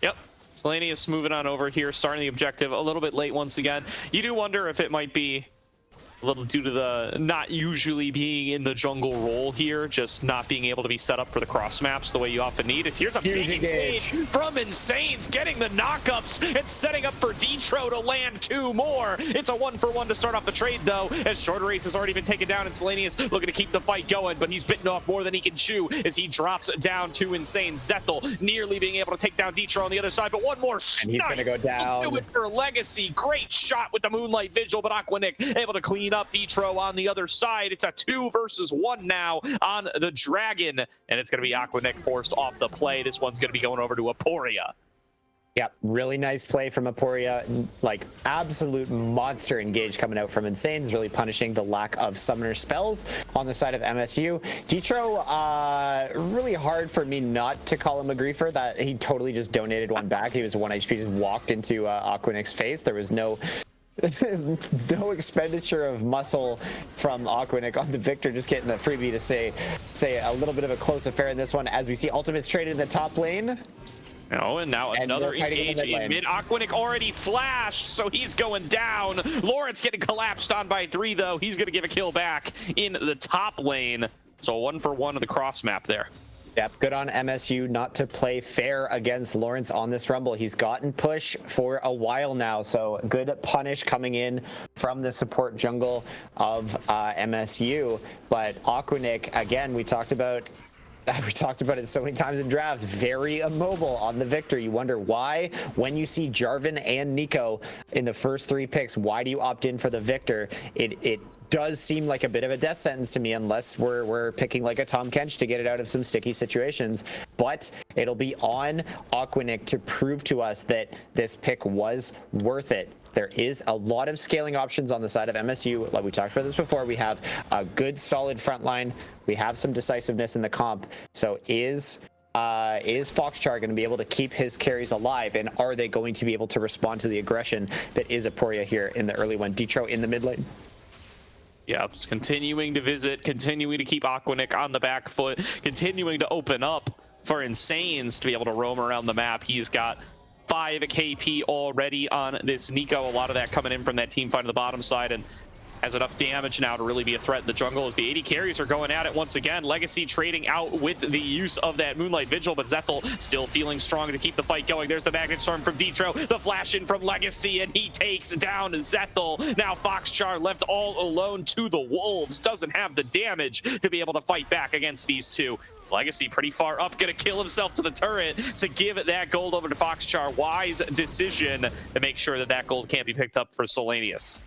Yep. Selenius moving on over here, starting the objective a little bit late once again. You do wonder if it might be a little due to the not usually being in the jungle role here, just not being able to be set up for the cross maps the way you often need. Here's a big engage from Insane's, getting the knockups and setting up for Detro to land 2 more. It's a 1-for-1 to start off the trade, though, as Shorter Race has already been taken down, and Selenius looking to keep the fight going, but he's bitten off more than he can chew as he drops down to Insane. Zethel nearly being able to take down Detro on the other side, but one more snipe. And he's going to go down. Do it for Legacy. Great shot with the Moonlight Vigil, but Aquanic able to clean up Detro on the other side. It's a 2 versus 1 now on the Dragon, and it's going to be Aquanic forced off the play. This one's going to be going over to Aporia. Yeah, really nice play from Aporia. Like, absolute monster engage coming out from Insane's, really punishing the lack of summoner spells on the side of MSU. Detro, really hard for me not to call him a griefer, that he totally just donated one back. He was 1 HP, just walked into Aquanic's face. There was no expenditure of muscle from Aquanic on the Victor, just getting the freebie to say a little bit of a close affair in this one, as we see ultimates traded in the top lane. Oh, and now another engage in mid. Aquanic already flashed, so he's going down. Lawrence getting collapsed on by 3, though. He's going to give a kill back in the top lane. So 1-for-1 of the cross map there. Yep, good on MSU not to play fair against Lawrence on this Rumble. He's gotten push for a while now, so good punish coming in from the support jungle of MSU. But Aquanic, again, we talked about it so many times in drafts, very immobile on the Victor. You wonder why, when you see Jarvan and Nico in the first 3 picks, why do you opt in for the Victor? It does seem like a bit of a death sentence to me, unless we're picking like a Tom Kench to get it out of some sticky situations. But it'll be on Aquanic to prove to us that this pick was worth it. There is a lot of scaling options on the side of MSU. Like we talked about this before, we have a good solid front line. We have some decisiveness in the comp. So is Foxchar going to be able to keep his carries alive, and are they going to be able to respond to the aggression that is Aporia here in the early one? Detro in the mid lane. Yeah, just continuing to visit, continuing to keep Aquanic on the back foot, continuing to open up for Insanes to be able to roam around the map. He's got 5 KP already on this Nico. A lot of that coming in from that team fight on the bottom side, and has enough damage now to really be a threat in the jungle as the AD carries are going at it once again. Legacy trading out with the use of that Moonlight Vigil, but Zethel still feeling strong to keep the fight going. There's the Magnet Storm from Detro, the flash in from Legacy, and he takes down Zethel. Now Foxchar left all alone to the Wolves, doesn't have the damage to be able to fight back against these two. Legacy pretty far up, gonna kill himself to the turret to give that gold over to Foxchar. Wise decision to make sure that that gold can't be picked up for Selenius.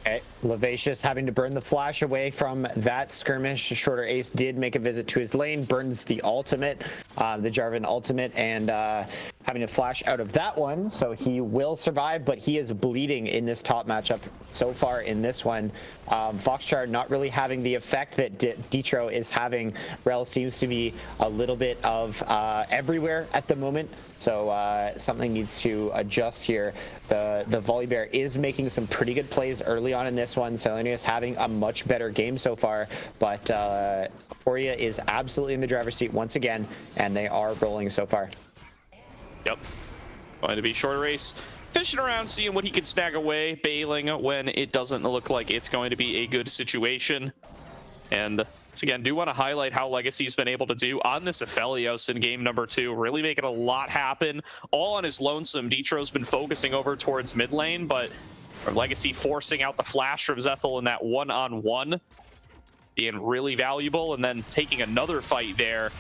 Okay, Levacious having to burn the flash away from that skirmish. Shorter Ace did make a visit to his lane, burns the ultimate, the Jarvan ultimate, and having to flash out of that one, so he will survive, but he is bleeding in this top matchup so far in this one. Foxchar not really having the effect that Detro is having. Rel seems to be a little bit of everywhere at the moment, so something needs to adjust here. The Volibear is making some pretty good plays early on in this one. Selenius having a much better game so far, but Aporia is absolutely in the driver's seat once again, and they are rolling so far. Yep. Going to be Shorter Race fishing around, seeing what he can snag away, bailing when it doesn't look like it's going to be a good situation. And once again, do want to highlight how Legacy's been able to do on this Aphelios in game number 2, really making a lot happen all on his lonesome. Detro's been focusing over towards mid lane, but Legacy forcing out the flash from Zethel in that one-on-one, being really valuable, and then taking another fight there,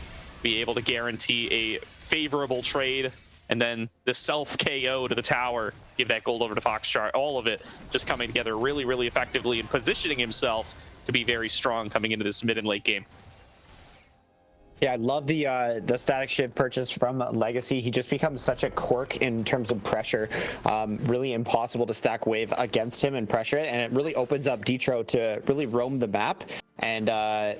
be able to guarantee a favorable trade and then the self KO to the tower to give that gold over to Foxchart. All of it just coming together really, really effectively and positioning himself to be very strong coming into this mid and late game. Yeah, I love the static shift purchase from Legacy. He just becomes such a quirk in terms of pressure. Really impossible to stack wave against him and pressure it, and it really opens up Detro to really roam the map and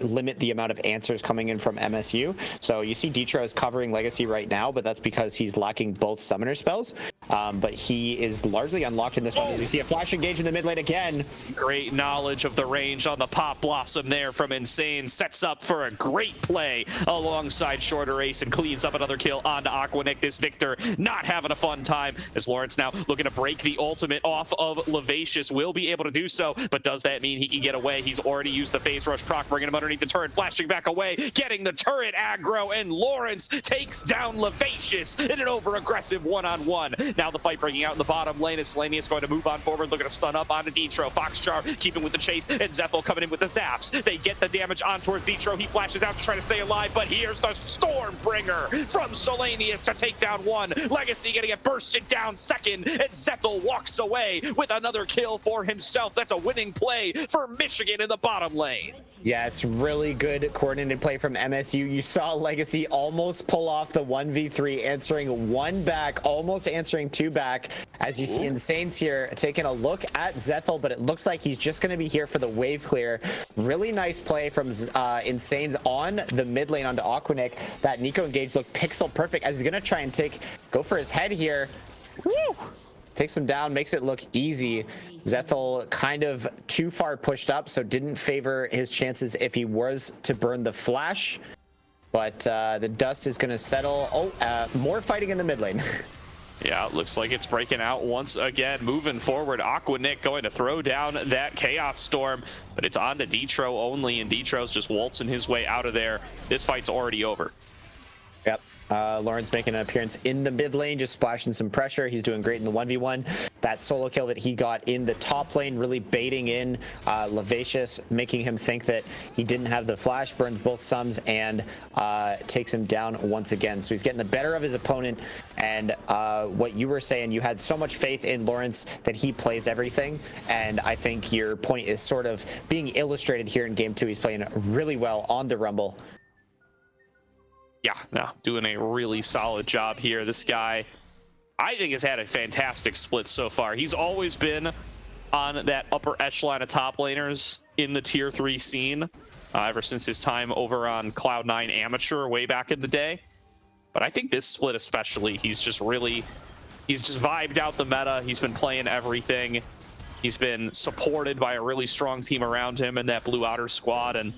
limit the amount of answers coming in from MSU. So you see Detro is covering Legacy right now, but that's because he's lacking both summoner spells. But he is largely unlocked in this one. We see a flash engage in the mid lane again. Great knowledge of the range on the Pop Blossom there from Insane. Sets up for a great play alongside Shorter Ace and cleans up another kill onto Aquanic. This Victor not having a fun time as Lawrence now looking to break the ultimate off of Levacious. Will be able to do so, but does that mean he can get away? He's already used the phase rush proc, bringing him underneath the turret, flashing back away, getting the turret aggro, and Lawrence takes down Levacious in an over-aggressive one-on-one. Now the fight breaking out in the bottom lane as Selenia is going to move on forward, looking to stun up onto Detro. Foxchar keeping with the chase, and Zethel coming in with the zaps. They get the damage on towards Detro. He flashes out to try to stay alive, but here's the Stormbringer from Selenius to take down one. Legacy getting it bursted down second, and Zethel walks away with another kill for himself. That's a winning play for Michigan in the bottom lane. Yes, really good coordinated play from MSU. You saw Legacy almost pull off the 1v3, answering one back, almost answering two back. As you see, Insane's here taking a look at Zethel, but it looks like he's just going to be here for the wave clear. Really nice play from Insane's on the mid lane onto Aquanic. That Nico engage looked pixel perfect as he's going to try and go for his head here. Woo! Takes him down, makes it look easy. Zethel kind of too far pushed up, so didn't favor his chances if he was to burn the flash. But the dust is going to settle. Oh, more fighting in the mid lane. Yeah, it looks like it's breaking out once again. Moving forward, Aquanic going to throw down that Chaos Storm, but it's on to Detro only, and Detro's just waltzing his way out of there. This fight's already over. Yep. Lawrence making an appearance in the mid lane, just splashing some pressure. He's doing great in the 1v1. That solo kill that he got in the top lane, really baiting in Levacious, making him think that he didn't have the flash, burns both sums, and takes him down once again. So he's getting the better of his opponent. And what you were saying, you had so much faith in Lawrence that he plays everything. And I think your point is sort of being illustrated here in game 2. He's playing really well on the Rumble. Yeah, no, doing a really solid job here. This guy, I think, has had a fantastic split so far. He's always been on that upper echelon of top laners in the tier 3 scene ever since his time over on Cloud9 Amateur way back in the day. But I think this split especially, he's just vibed out the meta. He's been playing everything. He's been supported by a really strong team around him in that Blue Outer squad, and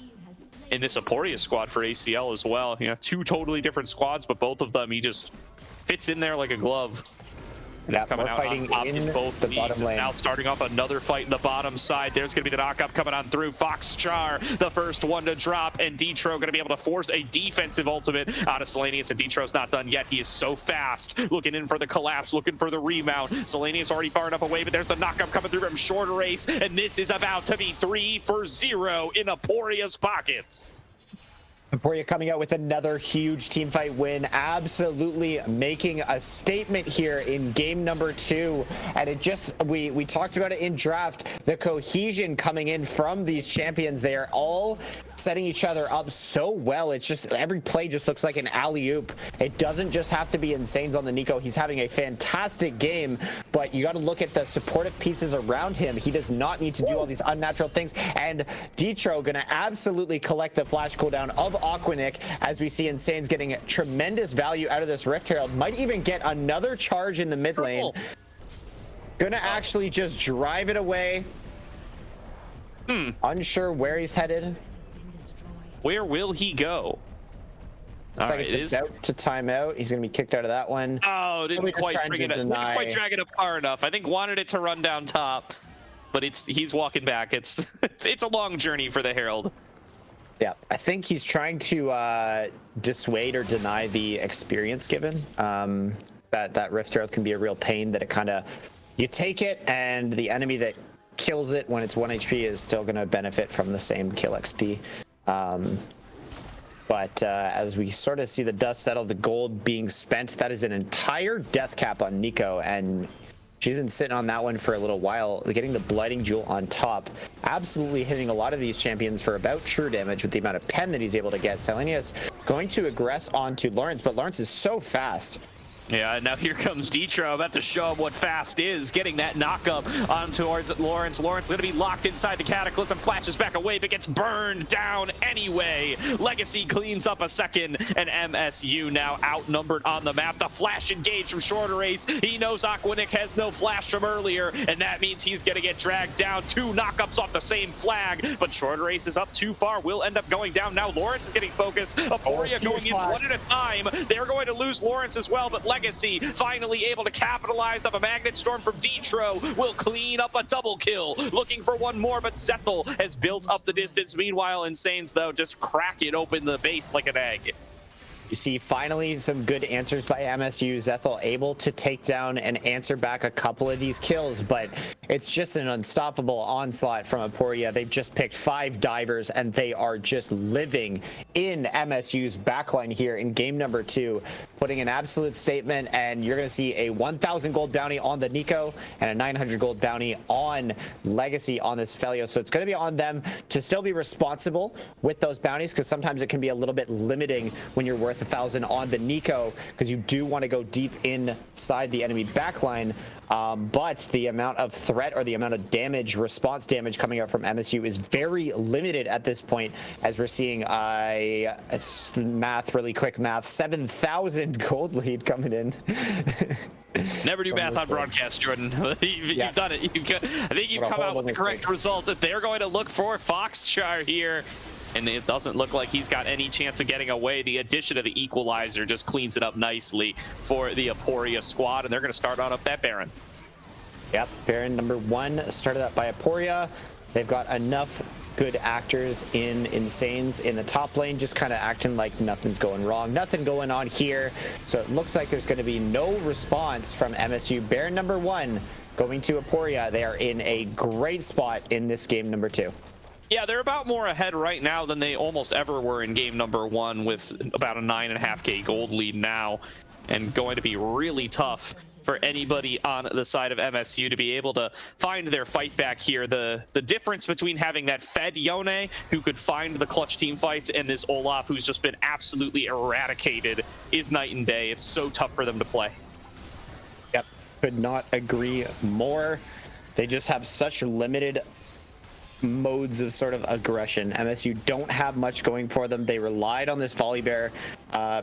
in this Aporia squad for ACL as well. You know, two totally different squads, but both of them, he just fits in there like a glove. And yeah, he's coming out on top in both the bottom lane. Now starting off another fight in the bottom side. There's going to be the knockup coming on through. Foxchar, the first one to drop, and Detro going to be able to force a defensive ultimate out of Selenius, and Detro's not done yet. He is so fast, looking in for the collapse, looking for the remount. Selenius already far enough away, but there's the knockup coming through from Shorter Race, and this is about to be 3-0 in Aporia's pockets. Aporia coming out with another huge team fight win, absolutely making a statement here in game number 2. And it just, we talked about it in draft, the cohesion coming in from these champions. They are all setting each other up so well. It's just every play just looks like an alley-oop. It doesn't just have to be Insane's on the Nico. He's having a fantastic game, but you got to look at the supportive pieces around him. He does not need to do all these unnatural things. And Detro gonna absolutely collect the flash cooldown of Aquanic, as we see Insane's getting tremendous value out of this Rift Herald. Might even get another charge in the mid lane. Gonna actually just drive it away. Unsure where he's headed. Where will he go? Looks like it's out to timeout. He's going to be kicked out of that one. Oh, didn't quite drag it up far enough. I think wanted it to run down top, but he's walking back. It's a long journey for the Herald. Yeah, I think he's trying to dissuade or deny the experience given. That Rift Herald can be a real pain, that it kind of, you take it and the enemy that kills it when it's 1 HP is still going to benefit from the same kill XP. But as we sort of see the dust settle, the gold being spent, that is an entire death cap on Nico, and she's been sitting on that one for a little while, getting the blighting jewel on top, absolutely hitting a lot of these champions for about true damage with the amount of pen that he's able to get. Selenius going to aggress onto Lawrence, but Lawrence is so fast. Yeah, and now here comes Detro, about to show him what fast is, getting that knock up on towards Lawrence. Lawrence going to be locked inside the Cataclysm, flashes back away, but gets burned down anyway. Legacy cleans up a second, and MSU now outnumbered on the map. The flash engage from Shorter Ace. He knows Aquanic has no flash from earlier, and that means he's going to get dragged down. 2 knockups off the same flag, but Shorter Ace is up too far, will end up going down. Now Lawrence is getting focused. Aporia going in one at a time. They're going to lose Lawrence as well, but Legacy finally able to capitalize off a Magnet Storm from Detro, will clean up a double kill. Looking for one more, but Zethel has built up the distance. Meanwhile, Insanes, though, just cracking open the base like an egg. You see finally some good answers by MSU. Zethel able to take down and answer back a couple of these kills, but it's just an unstoppable onslaught from Aporia. They've just picked 5 divers, and they are just living in MSU's backline here in game number 2, putting an absolute statement. And you're going to see a 1,000 gold bounty on the Nico and a 900 gold bounty on Legacy on this Felio. So it's going to be on them to still be responsible with those bounties, because sometimes it can be a little bit limiting when you're worth 1,000 on the Nico, because you do want to go deep inside the enemy backline. But the amount of threat, or the amount of damage, response damage coming out from MSU is very limited at this point, as we're seeing really quick math, 7,000 gold lead coming in. Never do math on broadcast, Jordan. You've done it. I think you've come out with the correct result, as they're going to look for Foxshire here. And it doesn't look like he's got any chance of getting away. The addition of the equalizer just cleans it up nicely for the Aporia squad, and they're going to start on up that Baron. Yep, Baron number 1 started up by Aporia. They've got enough good actors in Insanes in the top lane, just kind of acting like nothing's going wrong, nothing going on here. So it looks like there's going to be no response from MSU. Baron number 1 going to Aporia. They are in a great spot in this game number 2. Yeah, they're about more ahead right now than they almost ever were in game number 1, with about a 9.5k gold lead now, and going to be really tough for anybody on the side of MSU to be able to find their fight back here. The difference between having that fed Yone, who could find the clutch team fights, and this Olaf, who's just been absolutely eradicated, is night and day. It's so tough for them to play. Yep, could not agree more. They just have such limited modes of sort of aggression. MSU don't have much going for them. They relied on this Volibear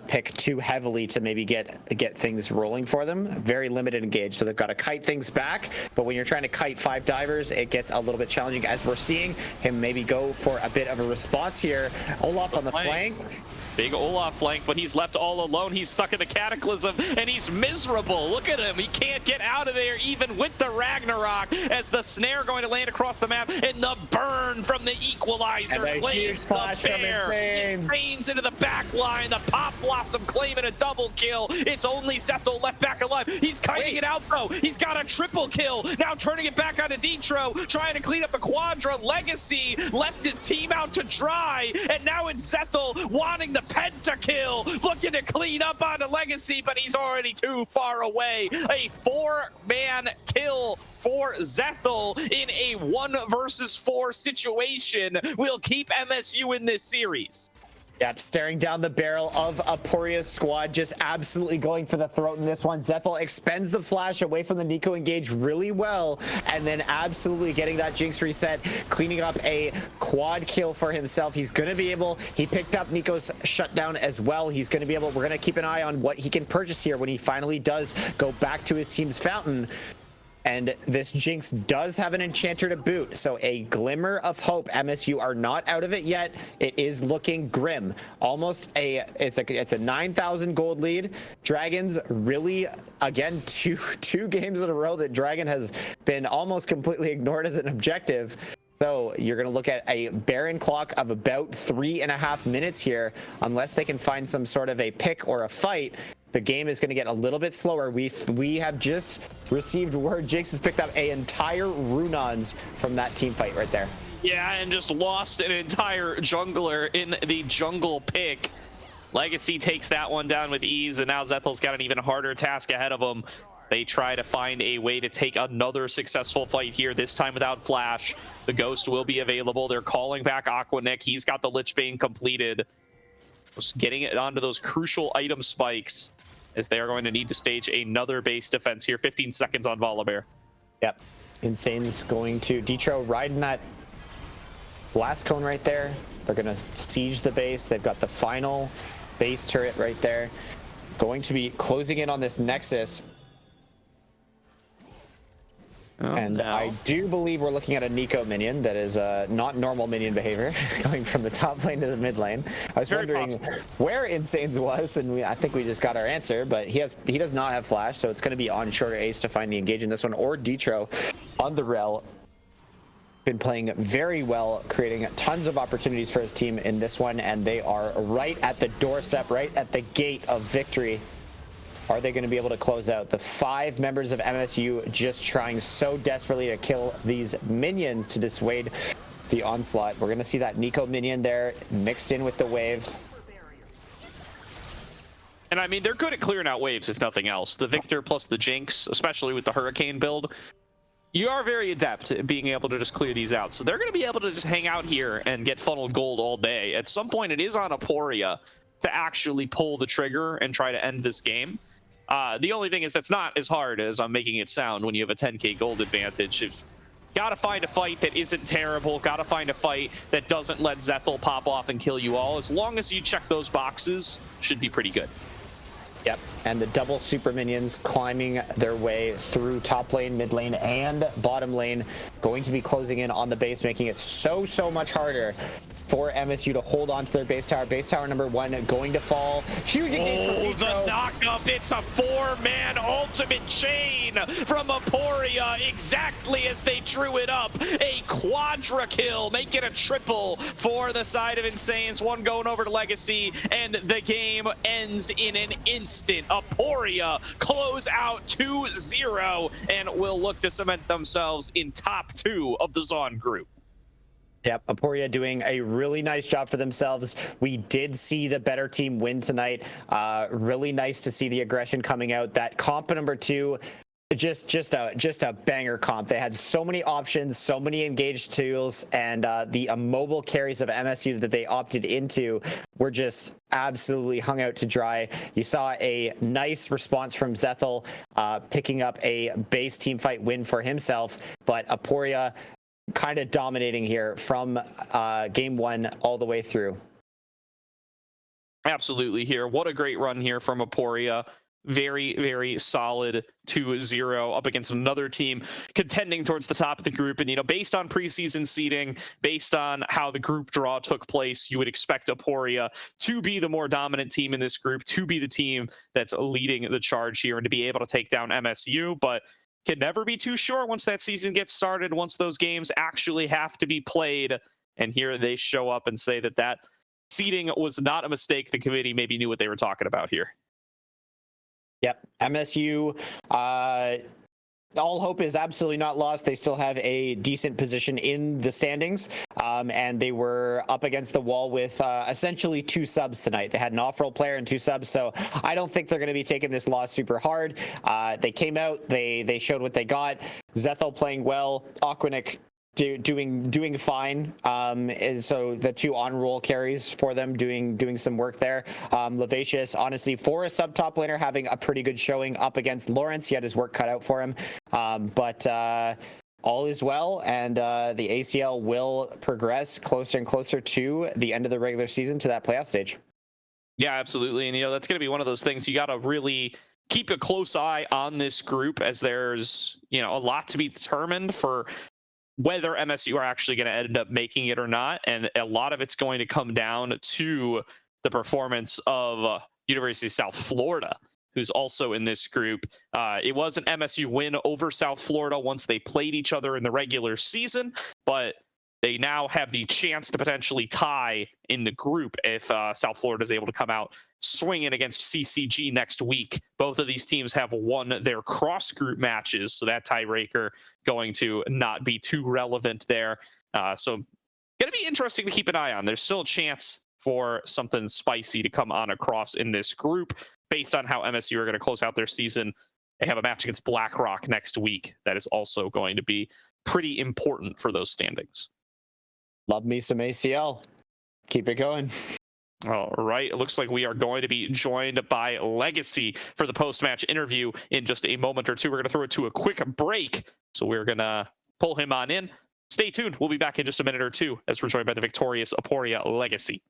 pick too heavily to maybe get things rolling for them. Very limited engage, so they've got to kite things back, but when you're trying to kite 5 divers, it gets a little bit challenging, as we're seeing him maybe go for a bit of a response here. Olaf on the flank. Big Olaf flank, but he's left all alone. He's stuck in the Cataclysm, and he's miserable. Look at him. He can't get out of there, even with the Ragnarok, as the snare going to land across the map, and the burn from the equalizer claims the bear. Insanes into the back line. The Pop Blossom claiming a double kill. It's only Zethel left back alive. He's kiting it out, though. He's got a triple kill. Now turning it back onto Detro, trying to clean up the Quadra. Legacy left his team out to dry, and now it's Zethel wanting the pentakill, looking to clean up onto Legacy, but he's already too far away. A 4-man kill for Zethel in a 1 versus 4 situation will keep MSU in this series. Yep, staring down the barrel of Aporia's squad, just absolutely going for the throat in this one. Zethel expends the flash away from the Nico engage really well, and then absolutely getting that Jinx reset, cleaning up a quad kill for himself. He's going to be able, he picked up Nico's shutdown as well. He's going to be able, we're going to keep an eye on what he can purchase here when he finally does go back to his team's fountain. And this Jinx does have an enchanter to boot, so a glimmer of hope. MSU are not out of it yet. It is looking grim. Almost it's a 9,000 gold lead. Dragons really, again, two games in a row that Dragon has been almost completely ignored as an objective. So you're going to look at a Baron clock of about 3.5 minutes here, unless they can find some sort of a pick or a fight. The game is going to get a little bit slower. We have just received word Jinx has picked up an entire Runons from that team fight right there. Yeah, and just lost an entire jungler in the jungle pick. Legacy takes that one down with ease, and now Zethel's got an even harder task ahead of him. They try to find a way to take another successful fight here, this time without Flash. The Ghost will be available. They're calling back Aquanic. He's got the Lich Bane completed. Just getting it onto those crucial item spikes, as they are going to need to stage another base defense here. 15 seconds on Volibear. Yep. Insane's going to Detro riding that blast cone right there. They're going to siege the base. They've got the final base turret right there. Going to be closing in on this Nexus. Oh, and no. I do believe we're looking at a Nico minion that is not normal minion behavior, going from the top lane to the mid lane. I was wondering where Insane's was, and I think we just got our answer, but he does not have Flash, so it's going to be on Shorter Ace to find the engage in this one, or Detro on the rel. Been playing very well, creating tons of opportunities for his team in this one, and they are right at the doorstep, right at the gate of victory. Are they going to be able to close out? The 5 members of MSU just trying so desperately to kill these minions to dissuade the onslaught. We're going to see that Nico minion there mixed in with the wave. And I mean, they're good at clearing out waves, if nothing else. The Victor plus the Jinx, especially with the Hurricane build, you are very adept at being able to just clear these out. So they're going to be able to just hang out here and get funneled gold all day. At some point, it is on Aporia to actually pull the trigger and try to end this game. The only thing is that's not as hard as I'm making it sound when you have a 10k gold advantage. If gotta find a fight that isn't terrible, gotta find a fight that doesn't let Zethel pop off and kill you all. As long as you check those boxes, should be pretty good. Yep, and the double super minions climbing their way through top lane, mid lane, and bottom lane, going to be closing in on the base, making it so much harder for MSU to hold on to their base tower. Base tower number 1 going to fall. Huge engagement from Detro. The knock-up. It's a 4-man ultimate chain from Aporia, exactly as they drew it up. A quadra kill, make it a triple for the side of Insanes. One going over to Legacy, and the game ends in an instant. Aporia close out 2-0 and will look to cement themselves in top 2 of the Zon group. Yep, Aporia doing a really nice job for themselves. We did see the better team win tonight. Really nice to see the aggression coming out. That comp number 2, just a banger comp. They had so many options, so many engaged tools, and the mobile carries of MSU that they opted into were just absolutely hung out to dry. You saw a nice response from Zethel, picking up a base team fight win for himself, but Aporia kind of dominating here from game 1 all the way through. Absolutely here. What a great run here from Aporia. Very solid 2-0 up against another team contending towards the top of the group. And, you know, based on preseason seeding, based on how the group draw took place, you would expect Aporia to be the more dominant team in this group, to be the team that's leading the charge here and to be able to take down MSU. But can never be too sure once that season gets started, once those games actually have to be played. And here they show up and say that seeding was not a mistake. The committee maybe knew what they were talking about here. Yep, MSU, all hope is absolutely not lost. They still have a decent position in the standings, and they were up against the wall with essentially 2 subs tonight. They had an off-roll player and 2 subs, so I don't think they're going to be taking this loss super hard. They came out, they showed what they got. Zethel playing well, Aquanic doing fine, and so the 2 on-roll carries for them doing some work there. Levacious, honestly, for a sub-top laner, having a pretty good showing up against Lawrence. He had his work cut out for him, but all is well, and the ACL will progress closer and closer to the end of the regular season, to that playoff stage. Yeah, absolutely. And, you know, that's going to be one of those things you got to really keep a close eye on this group, as there's, you know, a lot to be determined for whether MSU are actually going to end up making it or not. And a lot of it's going to come down to the performance of University of South Florida, who's also in this group. It was an MSU win over South Florida once they played each other in the regular season, but they now have the chance to potentially tie in the group if South Florida is able to come out swinging against CCG next week. Both of these teams have won their cross-group matches, so that tiebreaker going to not be too relevant there. So Going to be interesting to keep an eye on. There's still a chance for something spicy to come on across in this group based on how MSU are going to close out their season. They have a match against BlackRock next week that is also going to be pretty important for those standings. Love me some ACL. Keep it going. All right. It looks like we are going to be joined by Legacy for the post-match interview in just a moment or two. We're going to throw it to a quick break, so we're going to pull him on in. Stay tuned. We'll be back in just a minute or two as we're joined by the victorious Aporia Legacy.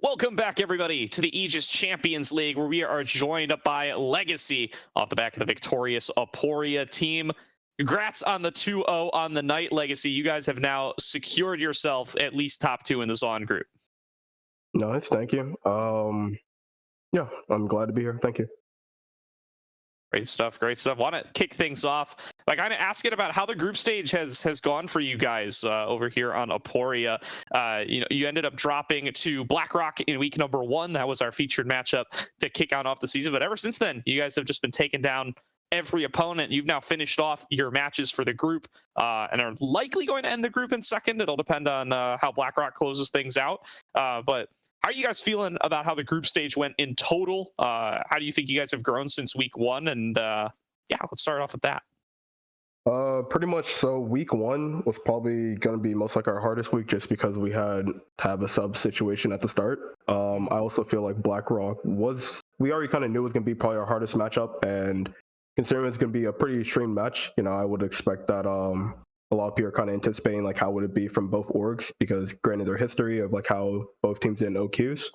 Welcome back, everybody, to the Aegis Champions League, where we are joined by Legacy off the back of the victorious Aporia team. Congrats on the 2-0 on the night, Legacy. You guys have now secured yourself at least top 2 in the Zon group. Nice, thank you. Yeah, I'm glad to be here. Thank you. Great stuff, great stuff. Want to kick things off by kind of asking about how the group stage has gone for you guys over here on Aporia. You ended up dropping to BlackRock in week number 1. That was our featured matchup to kick on off the season. But ever since then, you guys have just been taking down every opponent. You've now finished off your matches for the group and are likely going to end the group in second. It'll depend on how BlackRock closes things out. But how are you guys feeling about how the group stage went in total? How do you think you guys have grown since week 1? And yeah, let's start off with that. Pretty much. So week 1 was probably going to be most like our hardest week, just because we had to have a sub situation at the start. I also feel like BlackRock we already kind of knew it was going to be probably our hardest matchup, and considering it's going to be a pretty extreme match, I would expect that a lot of people are kind of anticipating like how would it be from both orgs, because granted their history of like how both teams did in OQs.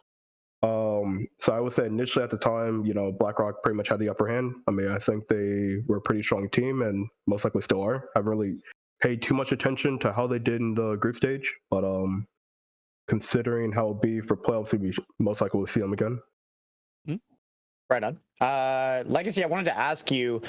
So I would say initially at the time, BlackRock pretty much had the upper hand. I mean, I think they were a pretty strong team and most likely still are. I haven't really paid too much attention to how they did in the group stage, but considering how it'll be for playoffs, we most likely will see them again. Right on. Legacy, I wanted to ask you,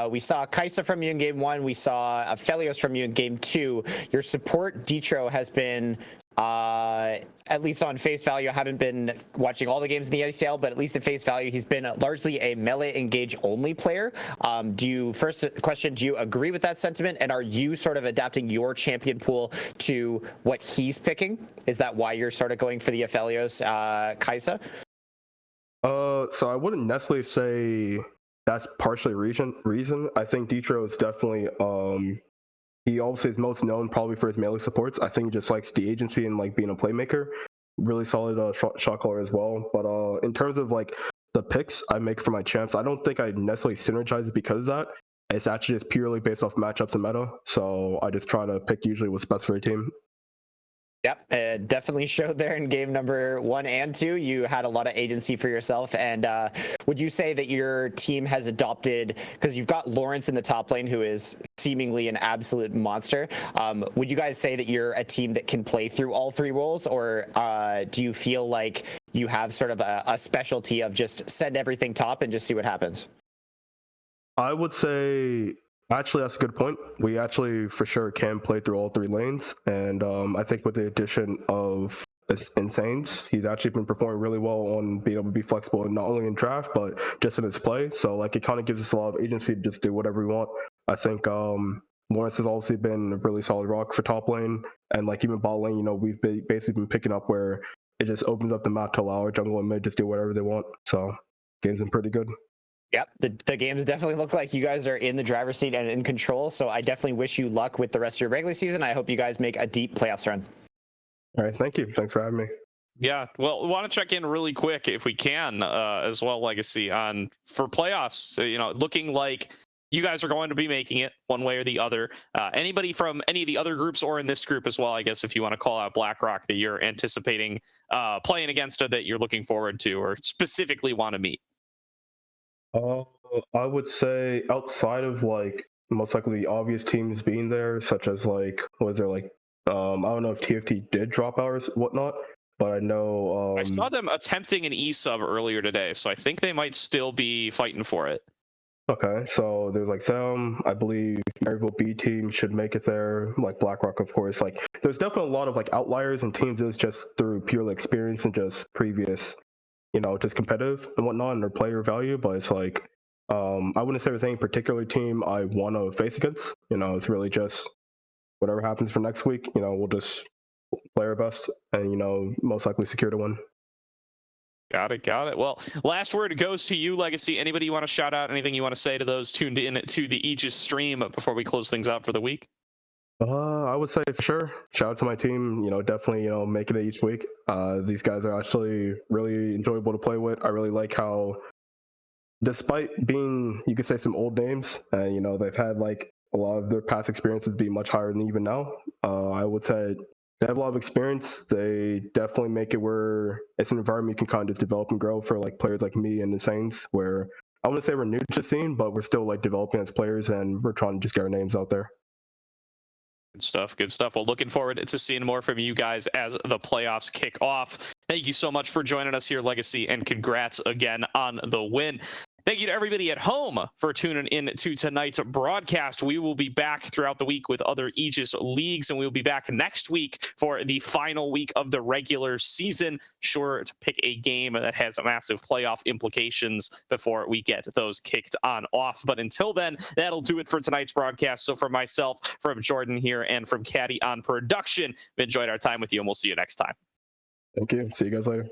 we saw Kaisa from you in game 1. We saw Aphelios from you in game 2. Your support, Detro, has been, at least on face value, I haven't been watching all the games in the ACL, but at least at face value, he's been largely a melee engage only player. First question, do you agree with that sentiment? And are you sort of adapting your champion pool to what he's picking? Is that why you're sort of going for the Aphelios Kaisa? So I wouldn't necessarily say that's partially reason. I think Detro is definitely he obviously is most known probably for his melee supports. I think he just likes the agency and like being a playmaker. Really solid shot caller as well. But in terms of like the picks I make for my champs, I don't think I necessarily synergize because of that. It's actually just purely based off matchups and meta. So I just try to pick usually what's best for a team. Yep, it definitely showed there in game number 1 and 2. You had a lot of agency for yourself. And would you say that your team has adopted, because you've got Lawrence in the top lane, who is seemingly an absolute monster. Would you guys say that you're a team that can play through all 3 roles, or do you feel like you have sort of a specialty of just send everything top and just see what happens? I would say, actually, that's a good point. We actually for sure can play through all 3 lanes, and I think with the addition of Insanes, he's actually been performing really well on being able to be flexible, not only in draft but just in his play. So like it kind of gives us a lot of agency to just do whatever we want. I think Lawrence has obviously been a really solid rock for top lane, and like even bot lane, we've basically been picking up where it just opens up the map to allow our jungle and mid just do whatever they want. So game's been pretty good. Yep, the games definitely look like you guys are in the driver's seat and in control. So I definitely wish you luck with the rest of your regular season. I hope you guys make a deep playoffs run. All right, thank you. Thanks for having me. Yeah, well, we want to check in really quick if we can as well, Legacy, on for playoffs. So, looking like you guys are going to be making it one way or the other. Anybody from any of the other groups or in this group as well, I guess, if you want to call out BlackRock that you're anticipating playing against, or that you're looking forward to, or specifically want to meet. I would say outside of like most likely the obvious teams being there, such as like was there like I don't know if TFT did drop out or whatnot, but I know I saw them attempting an E-sub earlier today, so I think they might still be fighting for it. Okay, so there's like them. I believe Maryville B team should make it there. Like BlackRock, of course. Like there's definitely a lot of like outliers and teams that's just through pure experience and just previous, just competitive and whatnot and their player value. But it's like I wouldn't say there's any particular team I want to face against. It's really just whatever happens for next week. We'll just play our best and most likely secure the win. Got it. Well, last word goes to you, Legacy. Anybody you want to shout out? Anything you want to say to those tuned in to the Aegis stream before we close things out for the week? I would say for sure. Shout out to my team. Definitely, making it each week. These guys are actually really enjoyable to play with. I really like how, despite being, you could say, some old names, they've had like a lot of their past experiences be much higher than even now. I would say they have a lot of experience. They definitely make it where it's an environment you can kind of develop and grow for like players like me and the Saints, where I wouldn't say we're new to the scene, but we're still like developing as players and we're trying to just get our names out there. Good stuff. Well, looking forward to seeing more from you guys as the playoffs kick off. Thank you so much for joining us here, Legacy, and congrats again on the win. Thank you to everybody at home for tuning in to tonight's broadcast. We will be back throughout the week with other Aegis leagues, and we'll be back next week for the final week of the regular season. Sure to pick a game that has massive playoff implications before we get those kicked on off. But until then, that'll do it for tonight's broadcast. So from myself, from Jordan here, and from Caddy on production, we enjoyed our time with you, and we'll see you next time. Thank you. See you guys later.